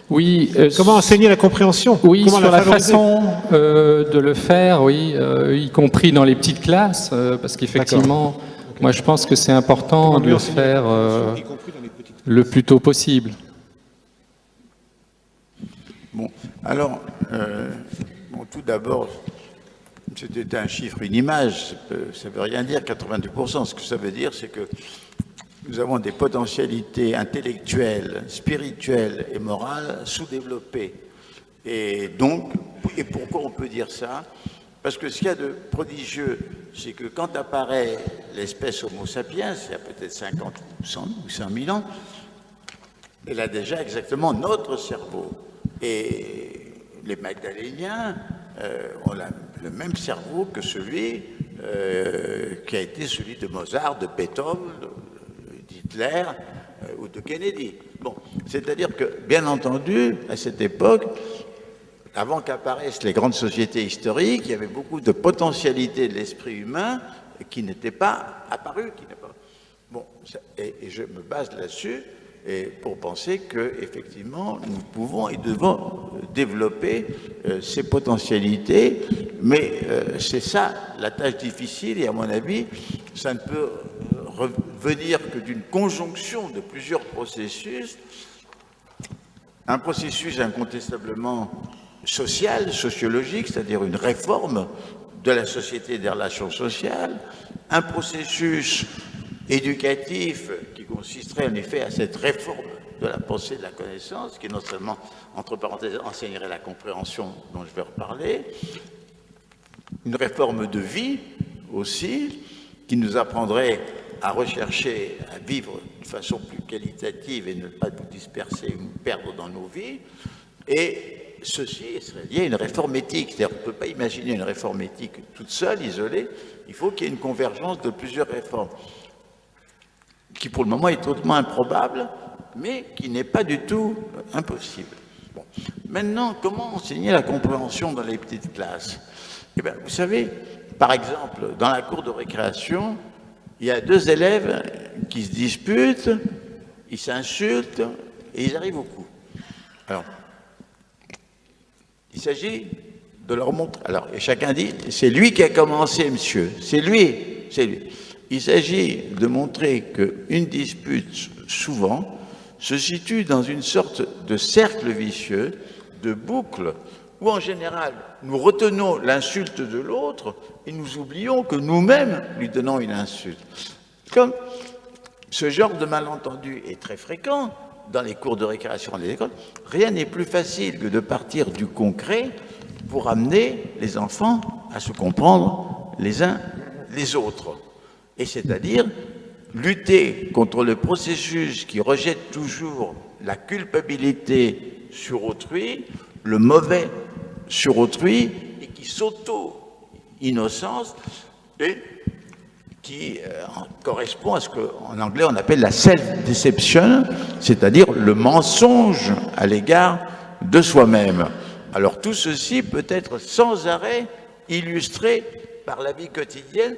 C: Oui.
A: Comment enseigner la compréhension?
C: Oui,
A: comment
C: sur la façon de le faire, oui, y compris dans les petites classes, parce qu'effectivement, moi je pense que c'est important de le faire le plus tôt possible.
B: Bon, alors, tout d'abord, c'était un chiffre, une image, ça ne veut rien dire 90%. Ce que ça veut dire, c'est que nous avons des potentialités intellectuelles, spirituelles et morales sous-développées. Et donc, et pourquoi on peut dire ça? Parce que ce qu'il y a de prodigieux, c'est que quand apparaît l'espèce Homo sapiens, il y a peut-être 50 ou 100 ou 100 000 ans, elle a déjà exactement notre cerveau. Et les Magdaléniens ont le même cerveau que celui qui a été celui de Mozart, de Beethoven, d'Hitler ou de Kennedy. Bon, c'est-à-dire que, bien entendu, à cette époque, avant qu'apparaissent les grandes sociétés historiques, il y avait beaucoup de potentialités de l'esprit humain qui n'étaient pas apparues. Bon, et je me base là-dessus pour penser qu'effectivement, nous pouvons et devons développer ces potentialités, mais c'est ça la tâche difficile, et à mon avis, ça ne peut venir que d'une conjonction de plusieurs processus. Un processus incontestablement social, sociologique, c'est-à-dire une réforme de la société des relations sociales, un processus éducatif qui consisterait en effet à cette réforme de la pensée de la connaissance, qui non seulement, entre parenthèses, enseignerait la compréhension dont je vais reparler, une réforme de vie aussi, qui nous apprendrait à rechercher, à vivre de façon plus qualitative et ne pas nous disperser ou nous perdre dans nos vies. Et ceci serait lié à une réforme éthique. C'est-à-dire qu'on ne peut pas imaginer une réforme éthique toute seule, isolée. Il faut qu'il y ait une convergence de plusieurs réformes, qui pour le moment est totalement improbable, mais qui n'est pas du tout impossible. Bon. Maintenant, comment enseigner la compréhension dans les petites classes? Eh bien, vous savez, par exemple, dans la cour de récréation, il y a deux élèves qui se disputent, ils s'insultent et ils arrivent au coup. Alors, il s'agit de leur montrer. Alors, et chacun dit, c'est lui qui a commencé, monsieur. C'est lui, c'est lui. Il s'agit de montrer qu'une dispute, souvent, se situe dans une sorte de cercle vicieux, de boucle, où en général, nous retenons l'insulte de l'autre et nous oublions que nous-mêmes lui donnons une insulte. Comme ce genre de malentendu est très fréquent dans les cours de récréation des écoles, rien n'est plus facile que de partir du concret pour amener les enfants à se comprendre les uns les autres. Et c'est-à-dire lutter contre le processus qui rejette toujours la culpabilité sur autrui, le mauvais sur autrui, et qui s'auto-innocence et qui correspond à ce qu'en anglais on appelle la self-deception, c'est-à-dire le mensonge à l'égard de soi-même. Alors tout ceci peut être sans arrêt illustré par la vie quotidienne,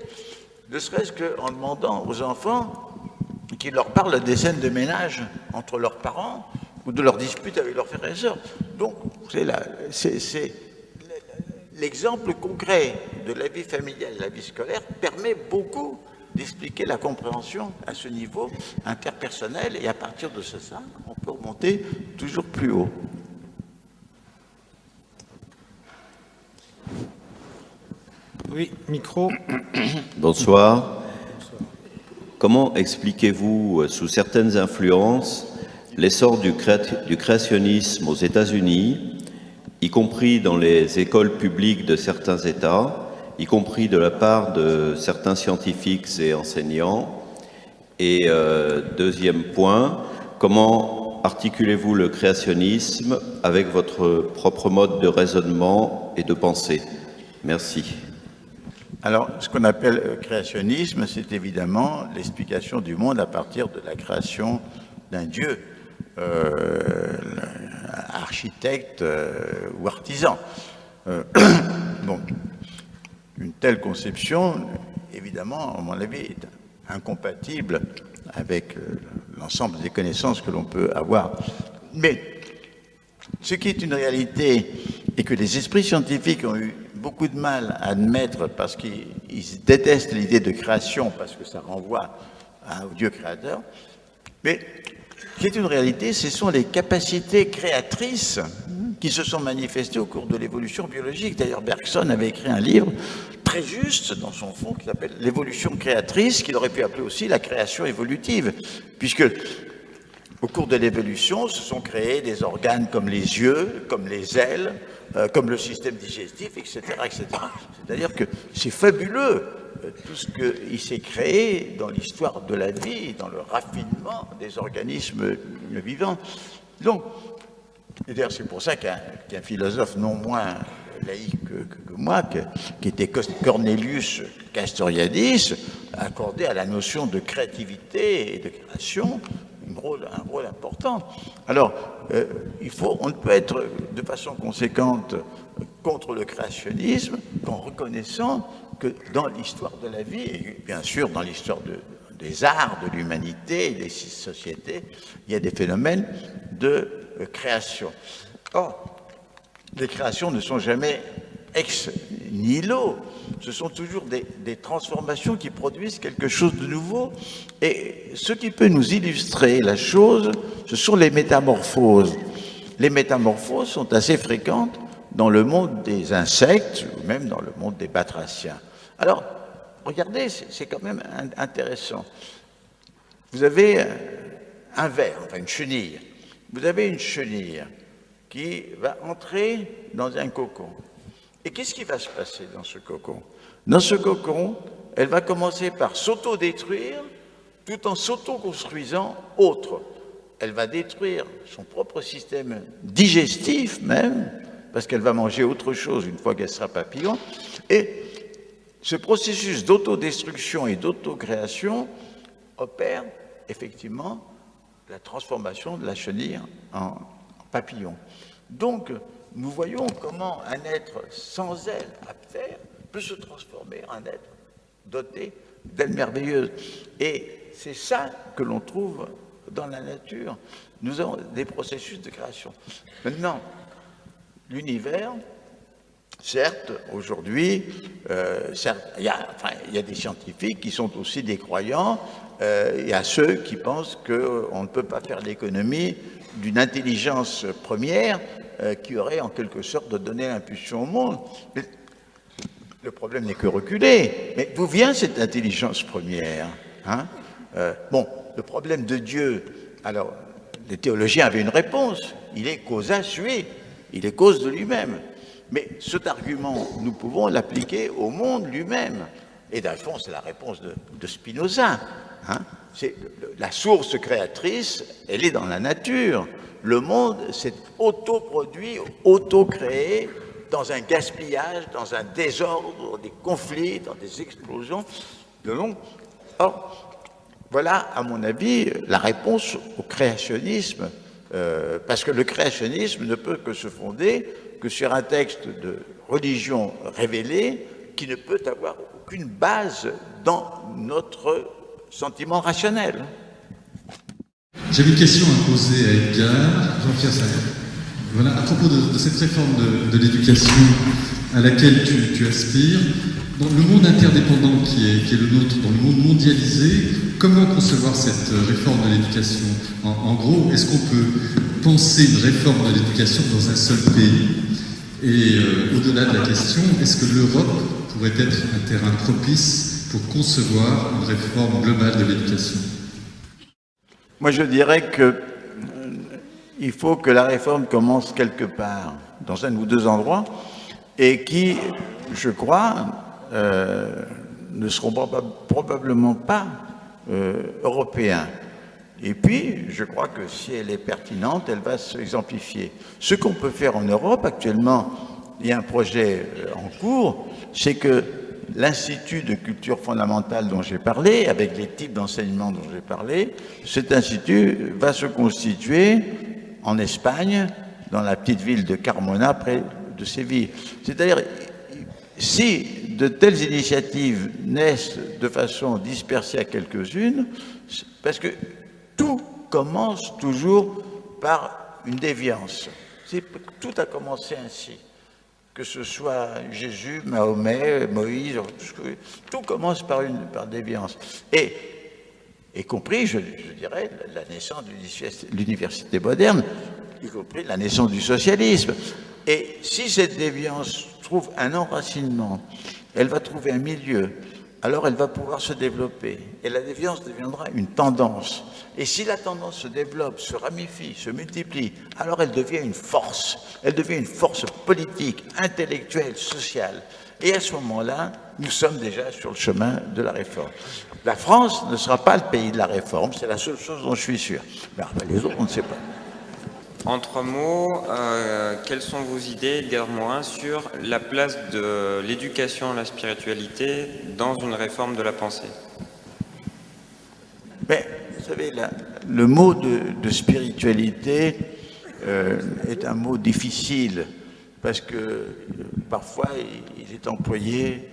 B: ne serait-ce qu'en demandant aux enfants qu'ils leur parlent des scènes de ménage entre leurs parents ou de leurs disputes avec leurs frères et sœurs. Donc c'est l'exemple concret de la vie familiale, la vie scolaire, permet beaucoup d'expliquer la compréhension à ce niveau interpersonnel, et à partir de ça, on peut remonter toujours plus haut.
A: Oui, micro.
D: Bonsoir. Comment expliquez-vous, sous certaines influences, l'essor du créationnisme aux États-Unis, y compris dans les écoles publiques de certains États, y compris de la part de certains scientifiques et enseignants? Et deuxième point, comment articulez-vous le créationnisme avec votre propre mode de raisonnement et de pensée? Merci.
B: Alors, ce qu'on appelle créationnisme, c'est évidemment l'explication du monde à partir de la création d'un Dieu, architecte ou artisan. Donc, une telle conception, évidemment, à mon avis, est incompatible avec l'ensemble des connaissances que l'on peut avoir. Mais ce qui est une réalité, et que les esprits scientifiques ont eu beaucoup de mal à admettre parce qu'ils détestent l'idée de création, parce que ça renvoie au Dieu créateur, mais ce qui est une réalité, ce sont les capacités créatrices qui se sont manifestées au cours de l'évolution biologique. D'ailleurs, Bergson avait écrit un livre très juste dans son fond qui s'appelle « L'évolution créatrice », qu'il aurait pu appeler aussi la création évolutive, puisque au cours de l'évolution, se sont créés des organes comme les yeux, comme les ailes, comme le système digestif, etc., etc. C'est-à-dire que c'est fabuleux tout ce qui s'est créé dans l'histoire de la vie, dans le raffinement des organismes vivants. Donc, et d'ailleurs, c'est pour ça qu'un philosophe non moins laïque que moi, qui était Cornelius Castoriadis, accordait à la notion de créativité et de création un rôle important. Alors, on ne peut être de façon conséquente contre le créationnisme qu'en reconnaissant que dans l'histoire de la vie, et bien sûr dans l'histoire des arts, de l'humanité, des sociétés, il y a des phénomènes de création. Or, les créations ne sont jamais ex nihilo, ce sont toujours des transformations qui produisent quelque chose de nouveau. Et ce qui peut nous illustrer la chose, ce sont les métamorphoses. Les métamorphoses sont assez fréquentes dans le monde des insectes, ou même dans le monde des batraciens. Alors, regardez, c'est quand même intéressant. Vous avez un ver, enfin une chenille. Vous avez une chenille qui va entrer dans un cocon. Et qu'est-ce qui va se passer dans ce cocon? Dans ce cocon, elle va commencer par s'auto-détruire tout en s'auto-construisant autre. Elle va détruire son propre système digestif même, parce qu'elle va manger autre chose une fois qu'elle sera papillon. Et ce processus d'autodestruction et d'autocréation opère effectivement la transformation de la chenille en papillon. Donc, nous voyons comment un être sans aile à terre peut se transformer en être doté d'ailes merveilleuses. Et c'est ça que l'on trouve dans la nature. Nous avons des processus de création. Maintenant, l'univers, certes, aujourd'hui, il y a des scientifiques qui sont aussi des croyants, il y a ceux qui pensent qu'on ne peut pas faire l'économie d'une intelligence première qui aurait en quelque sorte donné l'impulsion au monde. Mais le problème n'est que reculer. Mais d'où vient cette intelligence première, hein? Bon, le problème de Dieu, alors les théologiens avaient une réponse, il est causa sui, il est cause de lui-même. Mais cet argument, nous pouvons l'appliquer au monde lui-même. Et dans le fond, c'est la réponse de Spinoza. Hein? C'est la source créatrice, elle est dans la nature. Le monde s'est autoproduit, auto-créé, dans un gaspillage, dans un désordre, des conflits, dans des explosions. de long. Or, voilà, à mon avis, la réponse au créationnisme, parce que le créationnisme ne peut que se fonder que sur un texte de religion révélée qui ne peut avoir aucune base dans notre sentiment rationnel.
E: J'avais une question à poser à Edgar, Jean-Pierre Saillant. Voilà, à propos de cette réforme de l'éducation à laquelle tu aspires, dans le monde interdépendant qui est le nôtre, dans le monde mondialisé, comment concevoir cette réforme de l'éducation? En gros, est-ce qu'on peut penser une réforme de l'éducation dans un seul pays? Et au-delà de la question, est-ce que l'Europe pourrait être un terrain propice pour concevoir une réforme globale de l'éducation?
B: Moi, je dirais qu'il faut que la réforme commence quelque part, dans un ou deux endroits, et qui, je crois, ne seront probablement pas européens. Et puis, je crois que si elle est pertinente, elle va s'exemplifier. Ce qu'on peut faire en Europe, actuellement, il y a un projet en cours, c'est que l'Institut de culture fondamentale dont j'ai parlé, avec les types d'enseignement dont j'ai parlé, cet institut va se constituer en Espagne, dans la petite ville de Carmona, près de Séville. C'est-à-dire, si de telles initiatives naissent de façon dispersée à quelques-unes, parce que tout commence toujours par une déviance. Tout a commencé ainsi. Que ce soit Jésus, Mahomet, Moïse, tout commence par déviance. Y compris, je dirais, la naissance de l'université moderne, y compris la naissance du socialisme. Et si cette déviance trouve un enracinement, elle va trouver un milieu, alors elle va pouvoir se développer. Et la déviance deviendra une tendance. Et si la tendance se développe, se ramifie, se multiplie, alors elle devient une force. Elle devient une force politique, intellectuelle, sociale. Et à ce moment-là, nous sommes déjà sur le chemin de la réforme. La France ne sera pas le pays de la réforme, c'est la seule chose dont je suis sûr. Mais les autres, on ne sait pas.
F: En trois mots, quelles sont vos idées, Edgar Morin, sur la place de l'éducation à la spiritualité dans une réforme de la pensée?
B: Mais, vous savez, le mot de spiritualité est un mot difficile parce que parfois il est employé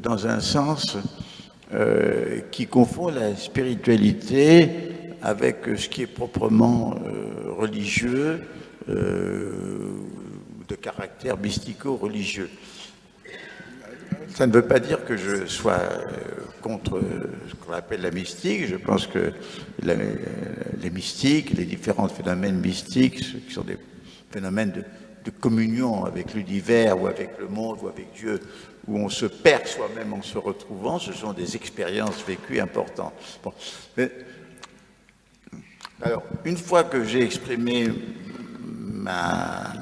B: dans un sens qui confond la spiritualité avec ce qui est proprement religieux, de caractère mystico-religieux. Ça ne veut pas dire que je sois contre ce qu'on appelle la mystique. Je pense que les mystiques, les différents phénomènes mystiques, qui sont des phénomènes de communion avec l'univers ou avec le monde ou avec Dieu, où on se perd soi-même en se retrouvant, ce sont des expériences vécues importantes. Bon. Mais, alors, une fois que j'ai exprimé ma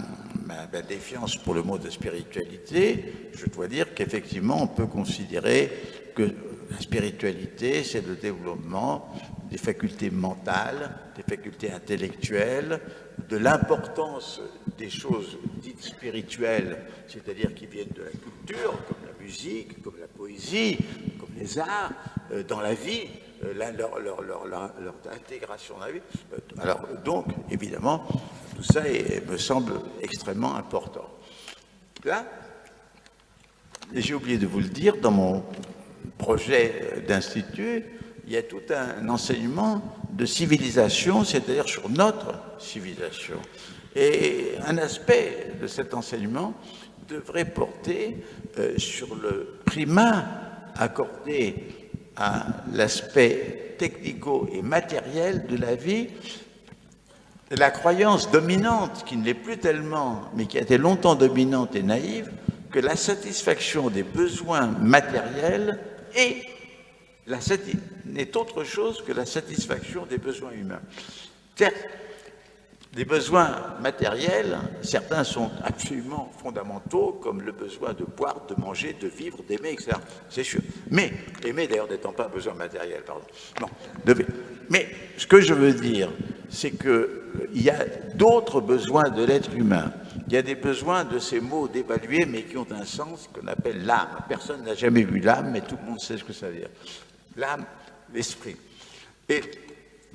B: défiance pour le mot de spiritualité, je dois dire qu'effectivement, on peut considérer que la spiritualité, c'est le développement des facultés mentales, des facultés intellectuelles, de l'importance des choses dites spirituelles, c'est-à-dire qui viennent de la culture, comme la musique, comme la poésie, comme les arts, dans la vie, leur intégration dans la vie. Alors, donc, évidemment, tout ça me semble extrêmement important. Là, j'ai oublié de vous le dire, dans mon projet d'institut, il y a tout un enseignement de civilisation, c'est-à-dire sur notre civilisation. Et un aspect de cet enseignement devrait porter sur le primat accordé à l'aspect technico et matériel de la vie, la croyance dominante, qui ne l'est plus tellement, mais qui a été longtemps dominante et naïve, que la satisfaction des besoins matériels n'est autre chose que la satisfaction des besoins humains. Certes, les besoins matériels, certains sont absolument fondamentaux, comme le besoin de boire, de manger, de vivre, d'aimer, etc. C'est sûr. Mais, aimer d'ailleurs n'étant pas un besoin matériel, pardon. Non. Mais ce que je veux dire, c'est qu'il y a d'autres besoins de l'être humain. Il y a des besoins de ces mots dévalués, mais qui ont un sens qu'on appelle l'âme. Personne n'a jamais vu l'âme, mais tout le monde sait ce que ça veut dire. L'âme, l'esprit. Et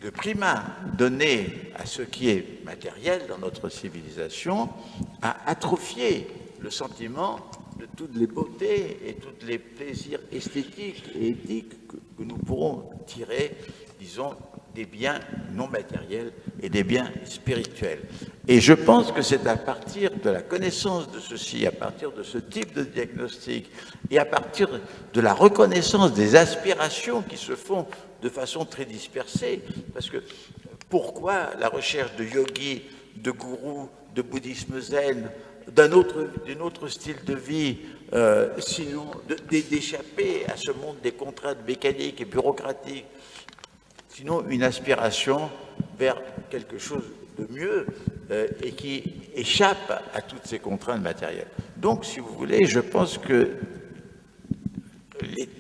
B: le primat donné à ce qui est matériel dans notre civilisation a atrophié le sentiment de toutes les beautés et tous les plaisirs esthétiques et éthiques que nous pourrons tirer, disons, des biens non matériels et des biens spirituels. Et je pense que c'est à partir de la connaissance de ceci, à partir de ce type de diagnostic et à partir de la reconnaissance des aspirations qui se font de façon très dispersée, parce que pourquoi la recherche de yogis, de gourous, de bouddhisme zen, d'un autre style de vie, sinon d'échapper à ce monde des contraintes mécaniques et bureaucratiques, sinon une aspiration vers quelque chose de mieux et qui échappe à toutes ces contraintes matérielles. Donc, si vous voulez, je pense que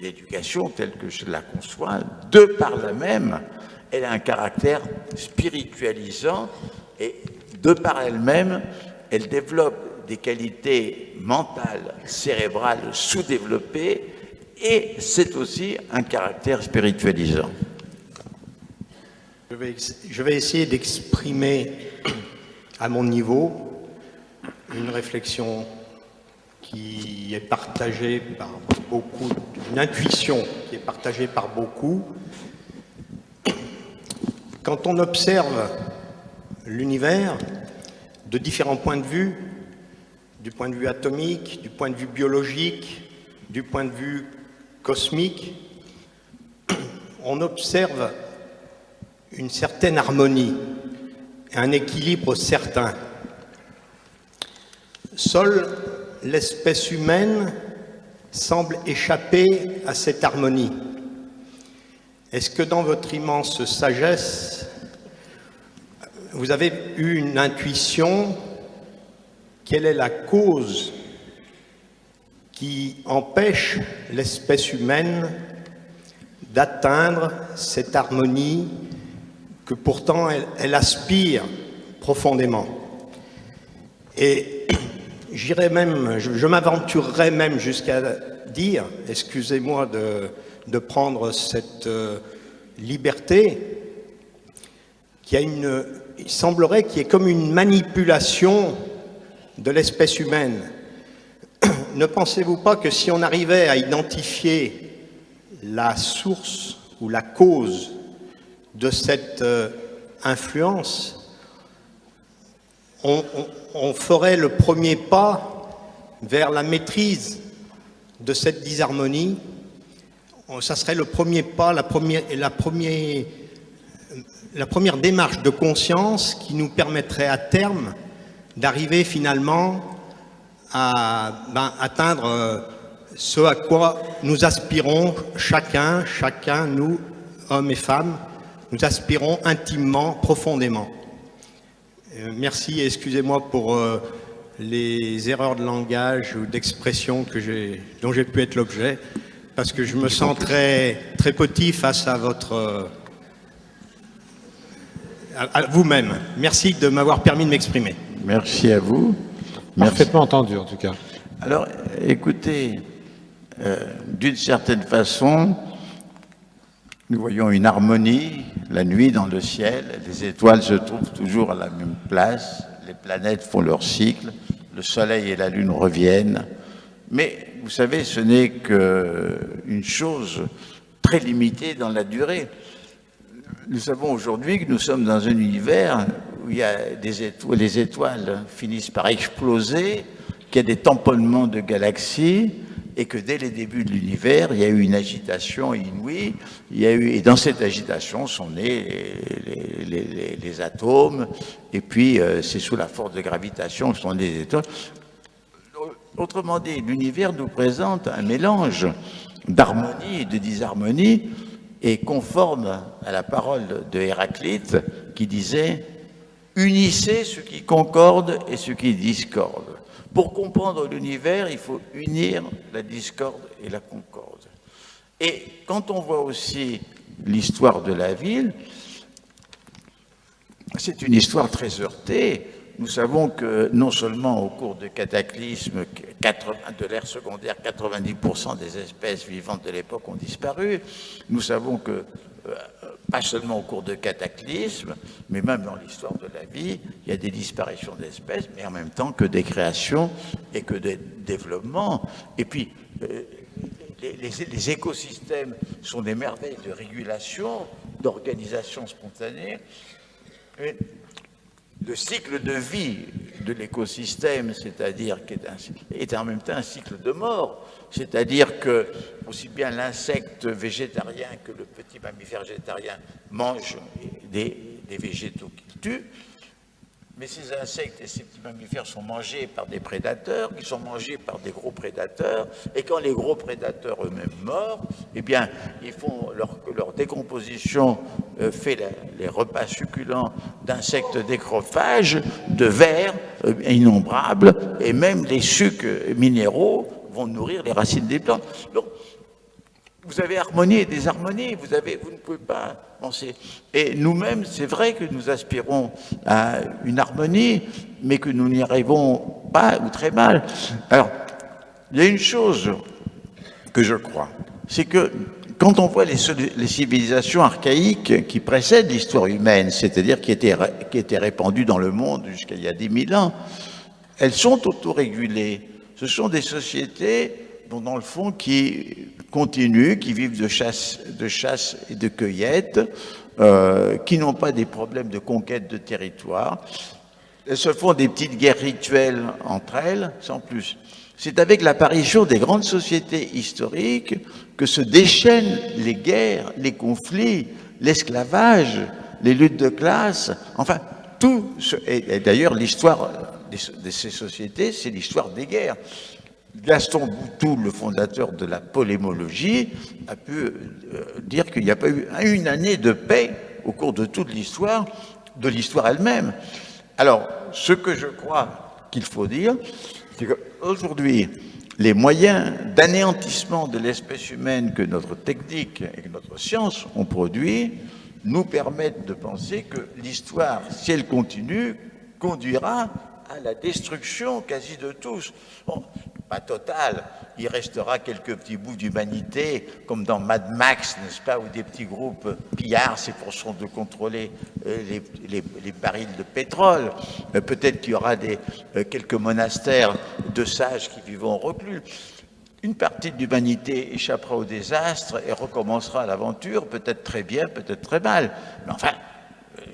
B: l'éducation telle que je la conçois, de par là même, elle a un caractère spiritualisant et de par elle-même, elle développe des qualités mentales, cérébrales sous-développées et c'est aussi un caractère spiritualisant.
G: Je vais essayer d'exprimer à mon niveau une réflexion qui est partagée par beaucoup, une intuition qui est partagée par beaucoup. Quand on observe l'univers de différents points de vue, du point de vue atomique, du point de vue biologique, du point de vue cosmique, on observe une certaine harmonie, un équilibre certain. Seule l'espèce humaine semble échapper à cette harmonie. Est-ce que dans votre immense sagesse, vous avez eu une intuition? Quelle est la cause qui empêche l'espèce humaine d'atteindre cette harmonie que pourtant elle aspire profondément? Et j'irais même, je m'aventurerais même jusqu'à dire, excusez-moi de prendre cette liberté, il semblerait qu'il y ait comme une manipulation de l'espèce humaine. Ne pensez-vous pas que si on arrivait à identifier la source ou la cause de cette influence, on ferait le premier pas vers la maîtrise de cette disharmonie? Ça serait le premier pas, la première démarche de conscience qui nous permettrait à terme d'arriver finalement à atteindre ce à quoi nous aspirons chacun, nous, hommes et femmes, nous aspirons intimement, profondément. Merci et excusez-moi pour les erreurs de langage ou d'expression dont j'ai pu être l'objet, parce que je me sens très, très petit face à à vous-même. Merci de m'avoir permis de m'exprimer.
B: Merci à vous.
A: Parfaitement entendu, en tout cas.
B: Alors, écoutez, d'une certaine façon, nous voyons une harmonie, la nuit dans le ciel, les étoiles se trouvent toujours à la même place, les planètes font leur cycle, le soleil et la lune reviennent. Mais, vous savez, ce n'est qu'une chose très limitée dans la durée. Nous savons aujourd'hui que nous sommes dans un univers où il y a les étoiles finissent par exploser, qu'il y a des tamponnements de galaxies, et que dès les débuts de l'univers, il y a eu une agitation inouïe, et dans cette agitation sont nés les atomes, et puis c'est sous la force de gravitation que sont nées les étoiles. Autrement dit, l'univers nous présente un mélange d'harmonie et de disharmonie, et conforme à la parole de Héraclite qui disait « Unissez ce qui concorde et ce qui discorde ». Pour comprendre l'univers, il faut unir la discorde et la concorde. Et quand on voit aussi l'histoire de la ville, c'est une histoire très heurtée. Nous savons que non seulement au cours de cataclysmes de l'ère secondaire, 90% des espèces vivantes de l'époque ont disparu. Nous savons que, pas seulement au cours de cataclysmes, mais même dans l'histoire de la vie, il y a des disparitions d'espèces, mais en même temps que des créations et que des développements. Et puis, les écosystèmes sont des merveilles de régulation, d'organisation spontanée. Et le cycle de vie de l'écosystème, c'est-à-dire est en même temps un cycle de mort, c'est-à-dire que aussi bien l'insecte végétarien que le petit mammifère végétarien mangent des végétaux qu'ils tuent, mais ces insectes et ces petits mammifères sont mangés par des prédateurs, qui sont mangés par des gros prédateurs, et quand les gros prédateurs eux-mêmes meurent, eh bien, ils font leur décomposition fait les repas succulents d'insectes décrophages, de vers innombrables, et même les sucs minéraux vont nourrir les racines des plantes. Donc, vous avez harmonie et désharmonie, vous ne pouvez pas penser. Et nous-mêmes, c'est vrai que nous aspirons à une harmonie, mais que nous n'y arrivons pas ou très mal. Alors, il y a une chose que je crois, c'est que quand on voit les civilisations archaïques qui précèdent l'histoire humaine, c'est-à-dire qui étaient répandues dans le monde jusqu'à il y a 10 000 ans, elles sont autorégulées. Ce sont des sociétés dont, dans le fond, qui continuent, qui vivent de chasse et de cueillette, qui n'ont pas des problèmes de conquête de territoire. Elles se font des petites guerres rituelles entre elles, sans plus. C'est avec l'apparition des grandes sociétés historiques que se déchaînent les guerres, les conflits, l'esclavage, les luttes de classe, enfin, tout. Et d'ailleurs, l'histoire de ces sociétés, c'est l'histoire des guerres. Gaston Boutou, le fondateur de la polémologie, a pu dire qu'il n'y a pas eu une année de paix au cours de toute l'histoire, de l'histoire elle-même. Alors, ce que je crois qu'il faut dire, c'est qu'aujourd'hui, les moyens d'anéantissement de l'espèce humaine que notre technique et que notre science ont produit nous permettent de penser que l'histoire, si elle continue, conduira à la destruction quasi de tous. Bon, pas totale, il restera quelques petits bouts d'humanité, comme dans Mad Max, n'est-ce pas, où des petits groupes pillards s'efforceront de contrôler les barils de pétrole. Peut-être qu'il y aura quelques monastères de sages qui vivront reclus. Une partie de l'humanité échappera au désastre et recommencera l'aventure, peut-être très bien, peut-être très mal. Mais enfin,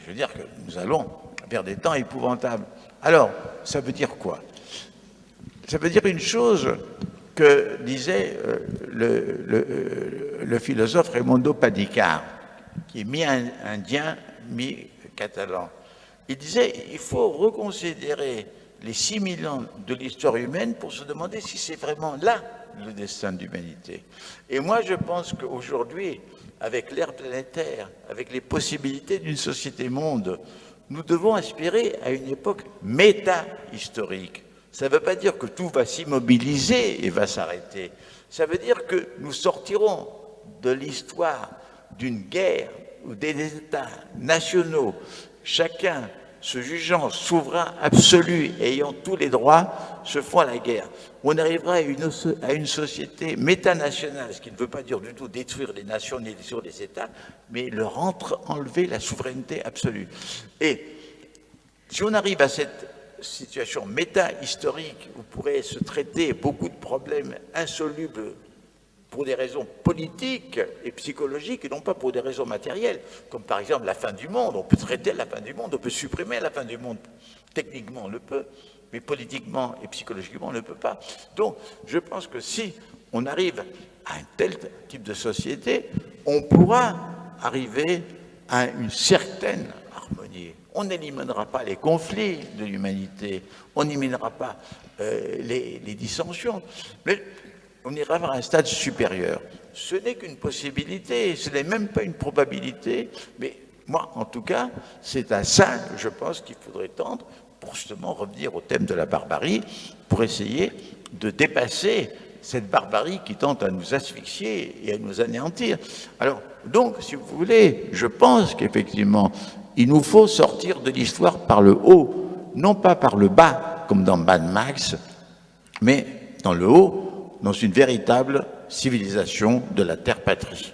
B: je veux dire que nous allons vers des temps épouvantables. Alors, ça veut dire quoi? Ça veut dire une chose que disait le philosophe Raimundo Padicart, qui est mi-indien, mi-catalan. Il disait il faut reconsidérer les 6000 ans de l'histoire humaine pour se demander si c'est vraiment là le destin de l'humanité. Et moi, je pense qu'aujourd'hui, avec l'ère planétaire, avec les possibilités d'une société-monde, nous devons aspirer à une époque méta-historique. Ça ne veut pas dire que tout va s'immobiliser et va s'arrêter. Ça veut dire que nous sortirons de l'histoire d'une guerre où des États nationaux, chacun se jugeant souverain absolu et ayant tous les droits, se font la guerre. On arrivera à une société métanationale, ce qui ne veut pas dire du tout détruire les nations ni détruire les États, mais leur enlever la souveraineté absolue. Et si on arrive à cette situation méta-historique où pourraient se traiter beaucoup de problèmes insolubles pour des raisons politiques et psychologiques et non pas pour des raisons matérielles, comme par exemple la fin du monde. On peut traiter la fin du monde, on peut supprimer la fin du monde. Techniquement, on le peut, mais politiquement et psychologiquement, on ne peut pas. Donc, je pense que si on arrive à un tel type de société, on pourra arriver à une certaine harmonie. On n'éliminera pas les conflits de l'humanité, on n'éliminera pas les dissensions, mais on ira vers un stade supérieur. Ce n'est qu'une possibilité, ce n'est même pas une probabilité, mais moi, en tout cas, c'est à ça, je pense, qu'il faudrait tendre pour justement revenir au thème de la barbarie, pour essayer de dépasser cette barbarie qui tente à nous asphyxier et à nous anéantir. Alors, donc, si vous voulez, je pense qu'effectivement, Il nous faut sortir de l'histoire par le haut, non pas par le bas, comme dans Mad Max, mais dans le haut, dans une véritable civilisation de la terre-patrie.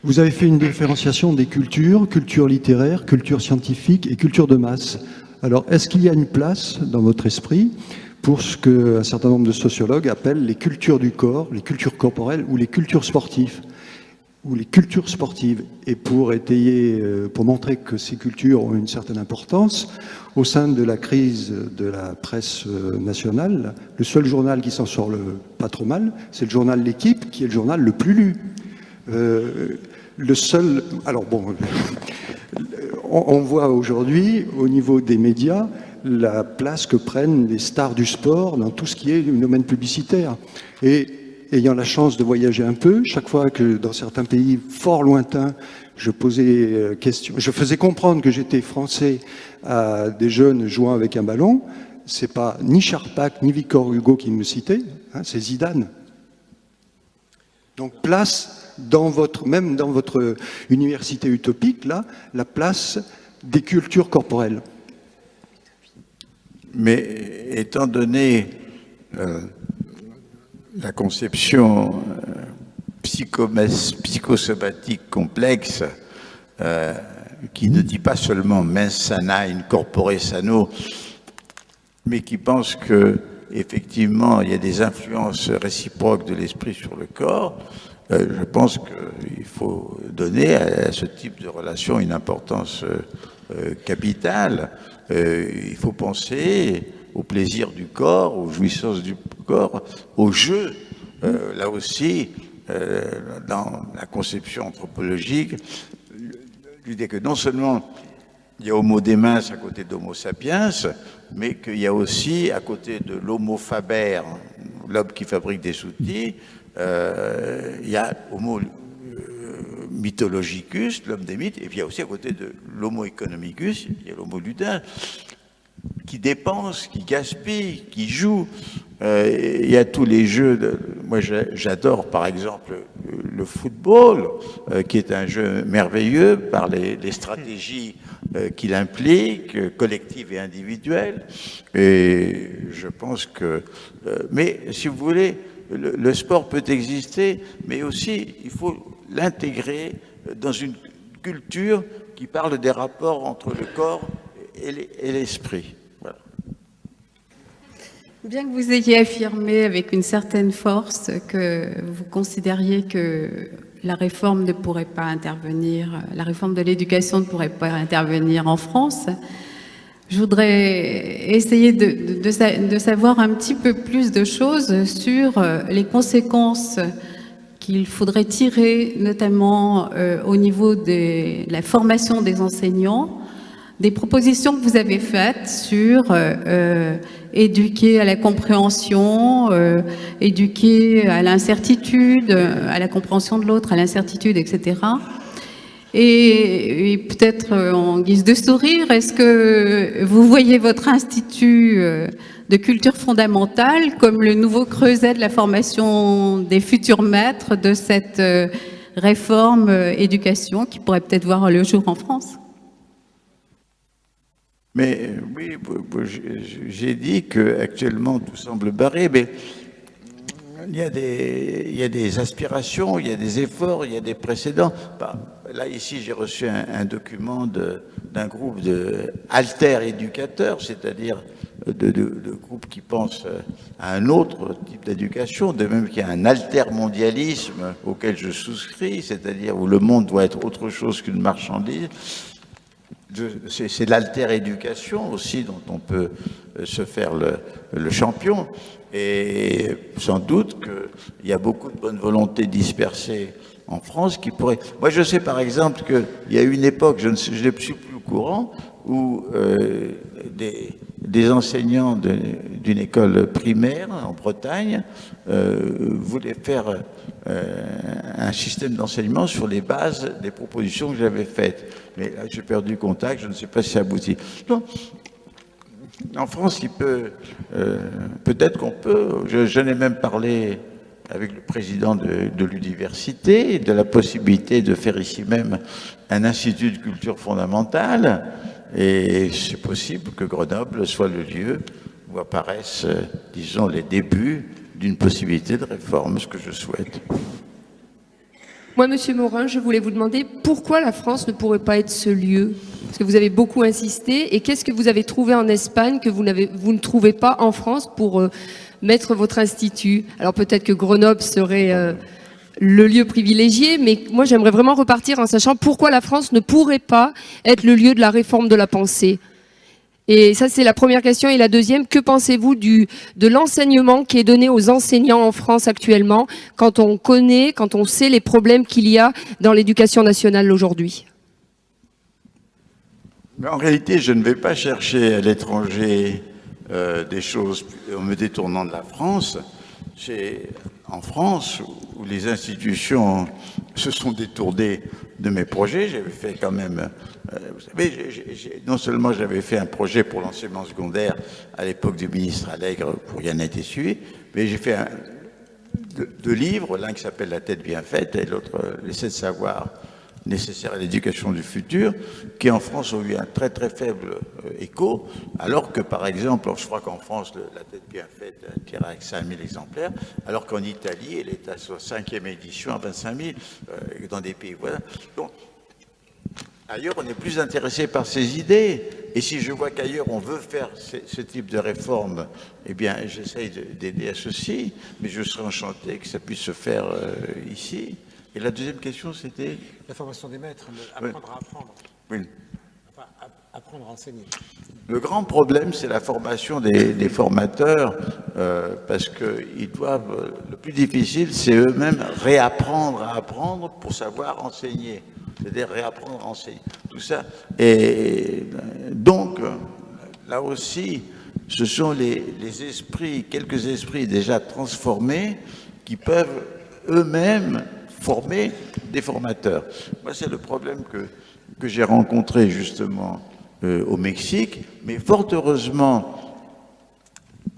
H: Vous avez fait une différenciation des cultures, culture littéraire, culture scientifique et culture de masse. Alors, est-ce qu'il y a une place dans votre esprit pour ce qu'un certain nombre de sociologues appellent les cultures du corps, les cultures corporelles ou les cultures sportives et pour étayer, pour montrer que ces cultures ont une certaine importance, au sein de la crise de la presse nationale, le seul journal qui s'en sort pas trop mal, c'est le journal L'Équipe, qui est le journal le plus lu. Le seul... Alors bon, on voit aujourd'hui, au niveau des médias, la place que prennent les stars du sport dans tout ce qui est le domaine publicitaire. Et ayant la chance de voyager un peu, chaque fois que dans certains pays fort lointains, je posais question, je faisais comprendre que j'étais français à des jeunes jouant avec un ballon, c'est pas ni Charpak ni Victor Hugo qui me citaient, hein, c'est Zidane. Donc place même dans votre université utopique, là, la place des cultures corporelles.
B: Mais étant donné la conception psychosomatique complexe, qui ne dit pas seulement mens sana in corpore sano, mais qui pense que effectivement il y a des influences réciproques de l'esprit sur le corps, je pense qu'il faut donner à ce type de relation une importance capitale. Il faut penser au plaisir du corps, aux jouissances du corps, au jeu. Là aussi, dans la conception anthropologique, l'idée que non seulement il y a Homo demens à côté d'Homo sapiens, mais qu'il y a aussi à côté de l'Homo faber, l'homme qui fabrique des outils, il y a Homo mythologicus, l'homme des mythes, et puis il y a aussi à côté de l'Homo economicus, il y a l'Homo ludin, qui dépense, qui gaspille, qui joue. Il y a tous les jeux. Moi, j'adore, par exemple, le football, qui est un jeu merveilleux par les stratégies qu'il implique, collectives et individuelles. Et je pense que... mais, si vous voulez, le sport peut exister, mais aussi, il faut l'intégrer dans une culture qui parle des rapports entre le corps et l'esprit. Voilà.
I: Bien que vous ayez affirmé avec une certaine force que vous considériez que la réforme ne pourrait pas intervenir, la réforme de l'éducation ne pourrait pas intervenir en France, je voudrais essayer de savoir un petit peu plus de choses sur les conséquences qu'il faudrait tirer, notamment au niveau de la formation des enseignants, des propositions que vous avez faites sur éduquer à la compréhension, éduquer à l'incertitude, à la compréhension de l'autre, à l'incertitude, etc. Et peut-être en guise de sourire, est-ce que vous voyez votre institut de culture fondamentale comme le nouveau creuset de la formation des futurs maîtres de cette réforme éducation qui pourrait peut-être voir le jour en France?
B: Mais oui, j'ai dit qu'actuellement tout semble barré, mais il y a des aspirations, il y a des efforts, il y a des précédents. Là, ici, j'ai reçu un document d'un groupe de alter-éducateurs, c'est-à-dire de groupes qui pensent à un autre type d'éducation, de même qu'il y a un alter-mondialisme auquel je souscris, c'est-à-dire où le monde doit être autre chose qu'une marchandise. C'est l'alter-éducation aussi dont on peut se faire le champion. Et sans doute qu'il y a beaucoup de bonne volonté dispersée en France qui pourrait... Moi, je sais par exemple qu'il y a eu une époque, je ne suis plus au courant, où des enseignants d'une école primaire en Bretagne voulaient faire un système d'enseignement sur les bases des propositions que j'avais faites. Mais là, j'ai perdu contact, je ne sais pas si ça aboutit. Non. En France, il peut... peut-être qu'on peut... Je n'ai même parlé avec le président de l'université, de la possibilité de faire ici même un institut de culture fondamentale. Et c'est possible que Grenoble soit le lieu où apparaissent, disons, les débuts d'une possibilité de réforme, ce que je souhaite.
J: Moi, Monsieur Morin, je voulais vous demander pourquoi la France ne pourrait pas être ce lieu? Parce que vous avez beaucoup insisté. Et qu'est-ce que vous avez trouvé en Espagne que vous ne trouvez pas en France pour mettre votre institut? Alors peut-être que Grenoble serait le lieu privilégié, mais moi j'aimerais vraiment repartir en sachant pourquoi la France ne pourrait pas être le lieu de la réforme de la pensée. Et ça, c'est la première question. Et la deuxième, que pensez-vous de l'enseignement qui est donné aux enseignants en France actuellement, quand on sait les problèmes qu'il y a dans l'éducation nationale aujourd'hui?
B: En réalité, je ne vais pas chercher à l'étranger des choses en me détournant de la France. C'est en France où les institutions se sont détournées de mes projets. J'avais fait quand même... vous savez, non seulement j'avais fait un projet pour l'enseignement secondaire à l'époque du ministre Allègre, pour rien n'a été suivi, mais j'ai fait deux livres, l'un qui s'appelle La tête bien faite et l'autre L'essai de savoir nécessaire à l'éducation du futur, qui en France ont eu un très très faible écho, alors que par exemple, je crois qu'en France, La tête bien faite tire avec 5000 exemplaires, alors qu'en Italie, elle est à sa 5e édition à 25 000, dans des pays voisins. Donc, ailleurs, on est plus intéressé par ces idées. Et si je vois qu'ailleurs, on veut faire ce type de réforme, eh bien, j'essaye d'aider à ceci, mais je serais enchanté que ça puisse se faire ici. Et la deuxième question, c'était...
A: La formation des maîtres, apprendre à apprendre.
B: Oui.
A: Enfin, apprendre à enseigner.
B: Le grand problème, c'est la formation des formateurs, parce qu'ils doivent... Le plus difficile, c'est eux-mêmes réapprendre à apprendre pour savoir enseigner. C'est-à-dire réapprendre à enseigner. Tout ça. Et donc, là aussi, ce sont les esprits, quelques esprits déjà transformés, qui peuvent eux-mêmes former des formateurs. Moi, c'est le problème que j'ai rencontré justement au Mexique, mais fort heureusement,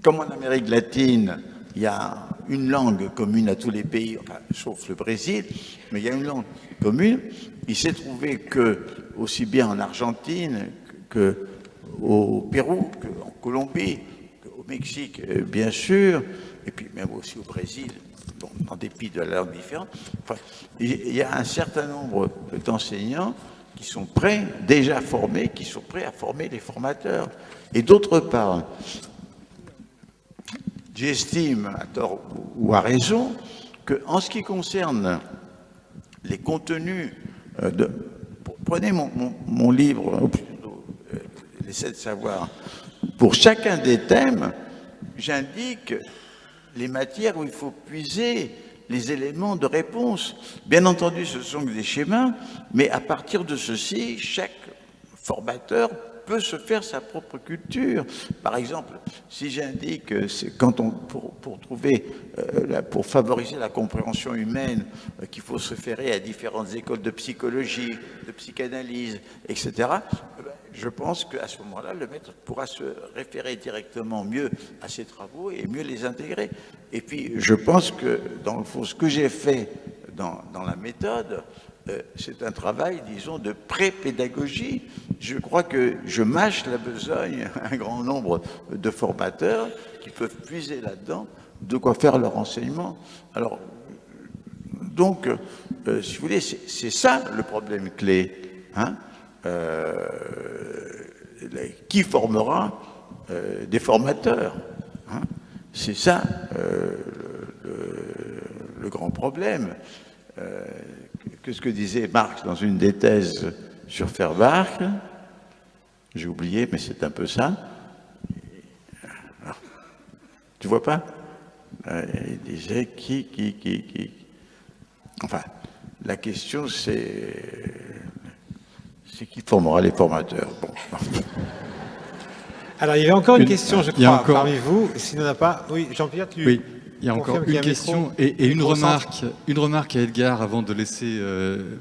B: comme en Amérique latine, il y a une langue commune à tous les pays, enfin, sauf le Brésil, mais il y a une langue commune. Il s'est trouvé que, aussi bien en Argentine qu'au Pérou, qu'en Colombie, qu'au Mexique, bien sûr, et puis même aussi au Brésil, bon, en dépit de la langue différente, enfin, il y a un certain nombre d'enseignants qui sont prêts, déjà formés, qui sont prêts à former les formateurs. Et d'autre part, j'estime, à tort ou à raison, qu'en ce qui concerne les contenus prenez mon livre, l'essai de savoir, pour chacun des thèmes, j'indique les matières où il faut puiser les éléments de réponse. Bien entendu, ce sont des schémas, mais à partir de ceci, chaque formateur peut se faire sa propre culture. Par exemple, si j'indique pour favoriser la compréhension humaine, qu'il faut se référer à différentes écoles de psychologie, de psychanalyse, etc., je pense qu'à ce moment-là, le maître pourra se référer directement mieux à ses travaux et mieux les intégrer. Et puis, je pense que, dans le fond, ce que j'ai fait dans la méthode, c'est un travail, disons, de pré-pédagogie. Je crois que je mâche la besogne à un grand nombre de formateurs qui peuvent puiser là-dedans de quoi faire leur enseignement. Alors, donc, si vous voulez, c'est ça le problème clé. Hein, qui formera des formateurs, hein, c'est ça le grand problème. Qu'est-ce que disait Marx dans une des thèses sur Feuerbach? J'ai oublié, mais c'est un peu ça. Alors, tu vois pas? Il disait qui. Enfin, la question c'est qui formera les formateurs. Bon.
A: Alors, il y avait encore une question, je crois, parmi vous. S'il n'y en a pas... Oui, Jean-Pierre, tu...
E: Oui. Il y a encore une question et une remarque à Edgar avant de laisser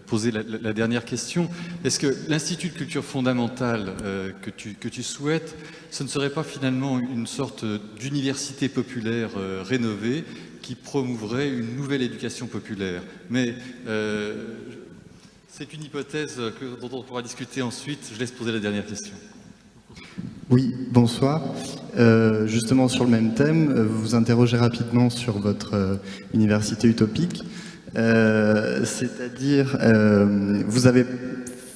E: poser la dernière question. Est-ce que l'Institut de culture fondamentale que tu souhaites, ce ne serait pas finalement une sorte d'université populaire rénovée qui promouvrait une nouvelle éducation populaire? Mais c'est une hypothèse dont on pourra discuter ensuite. Je laisse poser la dernière question.
K: Oui, bonsoir. Justement sur le même thème, vous vous interrogez rapidement sur votre université utopique. C'est-à-dire, vous avez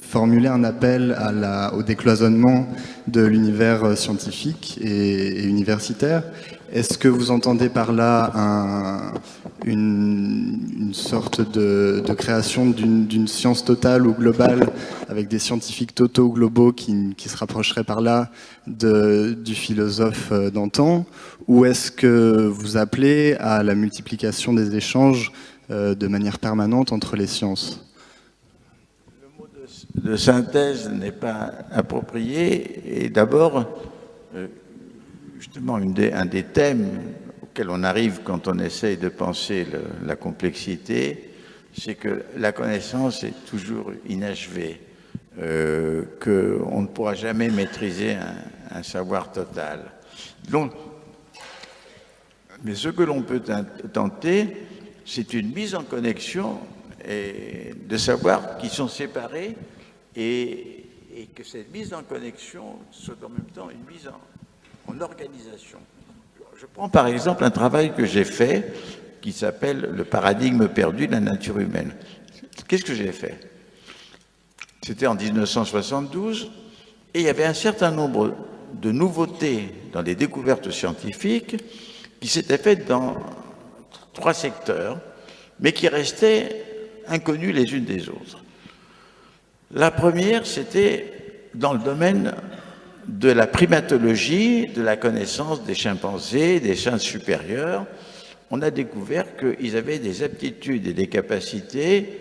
K: formulé un appel au décloisonnement de l'univers scientifique et universitaire. Est-ce que vous entendez par là une sorte de création d'une science totale ou globale avec des scientifiques totaux globaux qui se rapprocheraient par là du philosophe d'antan? Ou est-ce que vous appelez à la multiplication des échanges de manière permanente entre les sciences?
B: Le mot de synthèse n'est pas approprié. Et d'abord, justement, un des thèmes auxquels on arrive quand on essaye de penser la complexité, c'est que la connaissance est toujours inachevée, qu'on ne pourra jamais maîtriser un savoir total. Donc, mais ce que l'on peut tenter, c'est une mise en connexion de savoirs qui sont séparés et que cette mise en connexion soit en même temps une mise en organisation. Je prends par exemple un travail que j'ai fait qui s'appelle « Le paradigme perdu de la nature humaine ». Qu'est-ce que j'ai fait? C'était en 1972 et il y avait un certain nombre de nouveautés dans les découvertes scientifiques qui s'étaient faites dans 3 secteurs, mais qui restaient inconnues les unes des autres. La première, c'était dans le domaine de la primatologie, de la connaissance des chimpanzés, des singes supérieurs. On a découvert qu'ils avaient des aptitudes et des capacités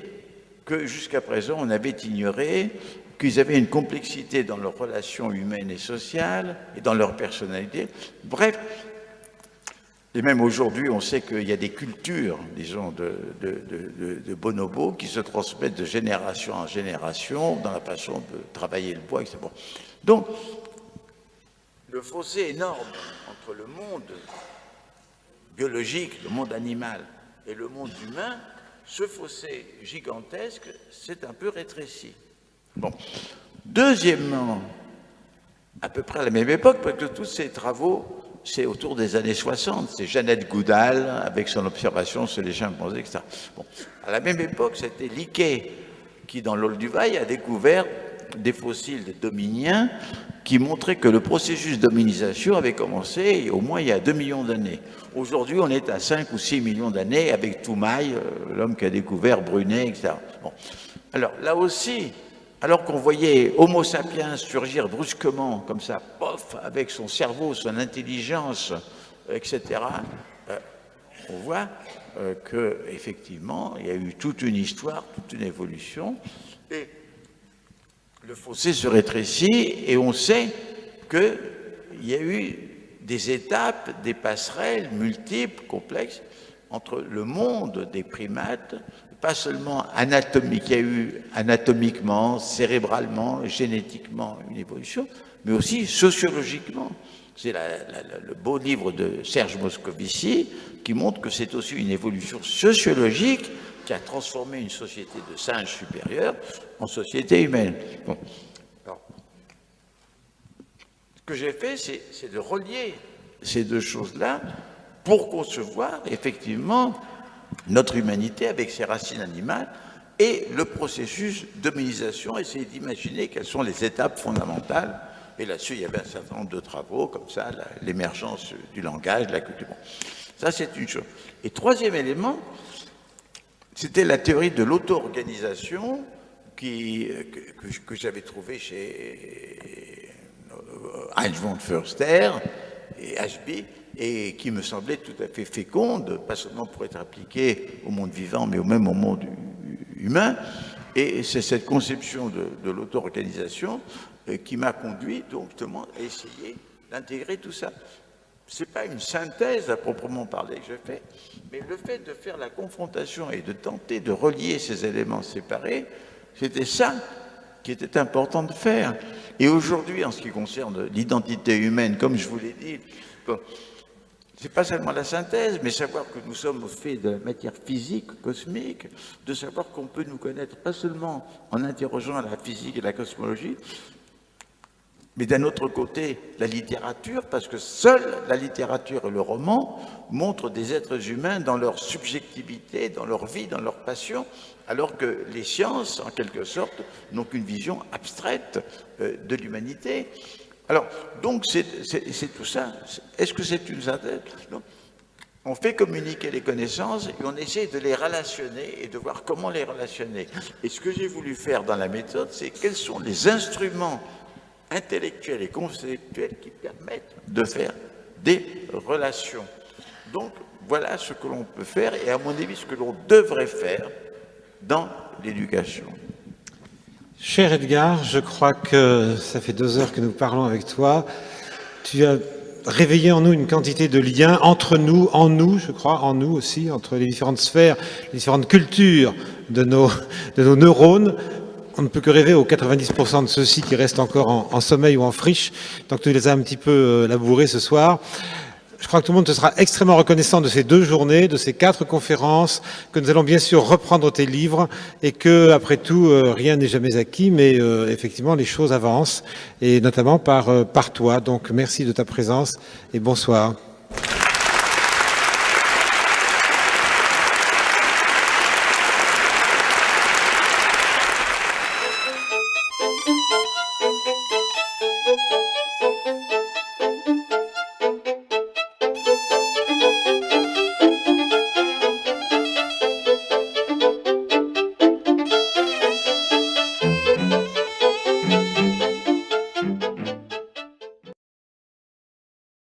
B: que jusqu'à présent on avait ignorées, qu'ils avaient une complexité dans leurs relations humaines et sociales et dans leur personnalité. Bref, et même aujourd'hui, on sait qu'il y a des cultures, disons, de bonobos qui se transmettent de génération en génération dans la façon de travailler le bois, etc. Donc, le fossé énorme entre le monde biologique, le monde animal et le monde humain, ce fossé gigantesque s'est un peu rétréci. Bon. Deuxièmement, à peu près à la même époque, parce que tous ces travaux, c'est autour des années 60, c'est Jeannette Goudal avec son observation sur les chimpanzés, etc. Bon. À la même époque, c'était Leakey qui, dans l'Olduvai, a découvert des fossiles des dominiens qui montraient que le processus d'hominisation avait commencé au moins il y a 2 millions d'années. Aujourd'hui, on est à 5 ou 6 millions d'années avec Toumaï, l'homme qui a découvert Brunet, etc. Bon. Alors là aussi, alors qu'on voyait Homo sapiens surgir brusquement, comme ça, pof, avec son cerveau, son intelligence, etc., on voit qu'effectivement, il y a eu toute une histoire, toute une évolution, et le fossé se rétrécit, et on sait qu'il y a eu des étapes, des passerelles multiples, complexes, entre le monde des primates, pas seulement anatomique, il y a eu anatomiquement, cérébralement, génétiquement une évolution, mais aussi sociologiquement. C'est le beau livre de Serge Moscovici qui montre que c'est aussi une évolution sociologique qui a transformé une société de singes supérieurs en société humaine. Bon. Alors, ce que j'ai fait, c'est de relier ces deux choses-là pour concevoir effectivement notre humanité avec ses racines animales et le processus d'hominisation, essayer d'imaginer quelles sont les étapes fondamentales. Et là-dessus, il y avait un certain nombre de travaux, comme ça, l'émergence du langage, de la culture. Bon. Ça, c'est une chose. Et troisième élément, c'était la théorie de l'auto-organisation que j'avais trouvée chez Heinz von Förster et Ashby, et qui me semblait tout à fait féconde, pas seulement pour être appliquée au monde vivant, mais même au monde humain. Et c'est cette conception de l'auto-organisation qui m'a conduit donc justement à essayer d'intégrer tout ça. c'est pas une synthèse à proprement parler que je fais, mais le fait de faire la confrontation et de tenter de relier ces éléments séparés, c'était ça qui était important de faire. Et aujourd'hui, en ce qui concerne l'identité humaine, comme je vous l'ai dit, bon, c'est pas seulement la synthèse, mais savoir que nous sommes faits de matière physique, cosmique, de savoir qu'on peut nous connaître pas seulement en interrogeant la physique et la cosmologie, mais d'un autre côté, la littérature, parce que seule la littérature et le roman montrent des êtres humains dans leur subjectivité, dans leur vie, dans leur passion, alors que les sciences, en quelque sorte, n'ont qu'une vision abstraite de l'humanité. Alors, donc, c'est tout ça. Est-ce que c'est une synthèse? Non. On fait communiquer les connaissances et on essaie de les relationner et de voir comment les relationner. Et ce que j'ai voulu faire dans la méthode, c'est quels sont les instruments intellectuels et conceptuels qui permettent de faire des relations. Donc, voilà ce que l'on peut faire et à mon avis, ce que l'on devrait faire dans l'éducation.
A: Cher Edgar, je crois que ça fait 2 heures que nous parlons avec toi. Tu as réveillé en nous une quantité de liens entre nous, en nous, je crois, en nous aussi, entre les différentes sphères, les différentes cultures de nos neurones. On ne peut que rêver aux 90% de ceux-ci qui restent encore en sommeil ou en friche. Donc tu les as un petit peu labourés ce soir. Je crois que tout le monde te sera extrêmement reconnaissant de ces 2 journées, de ces 4 conférences, que nous allons bien sûr reprendre tes livres et que, après tout, rien n'est jamais acquis, mais effectivement, les choses avancent, et notamment par toi. Donc, merci de ta présence et bonsoir.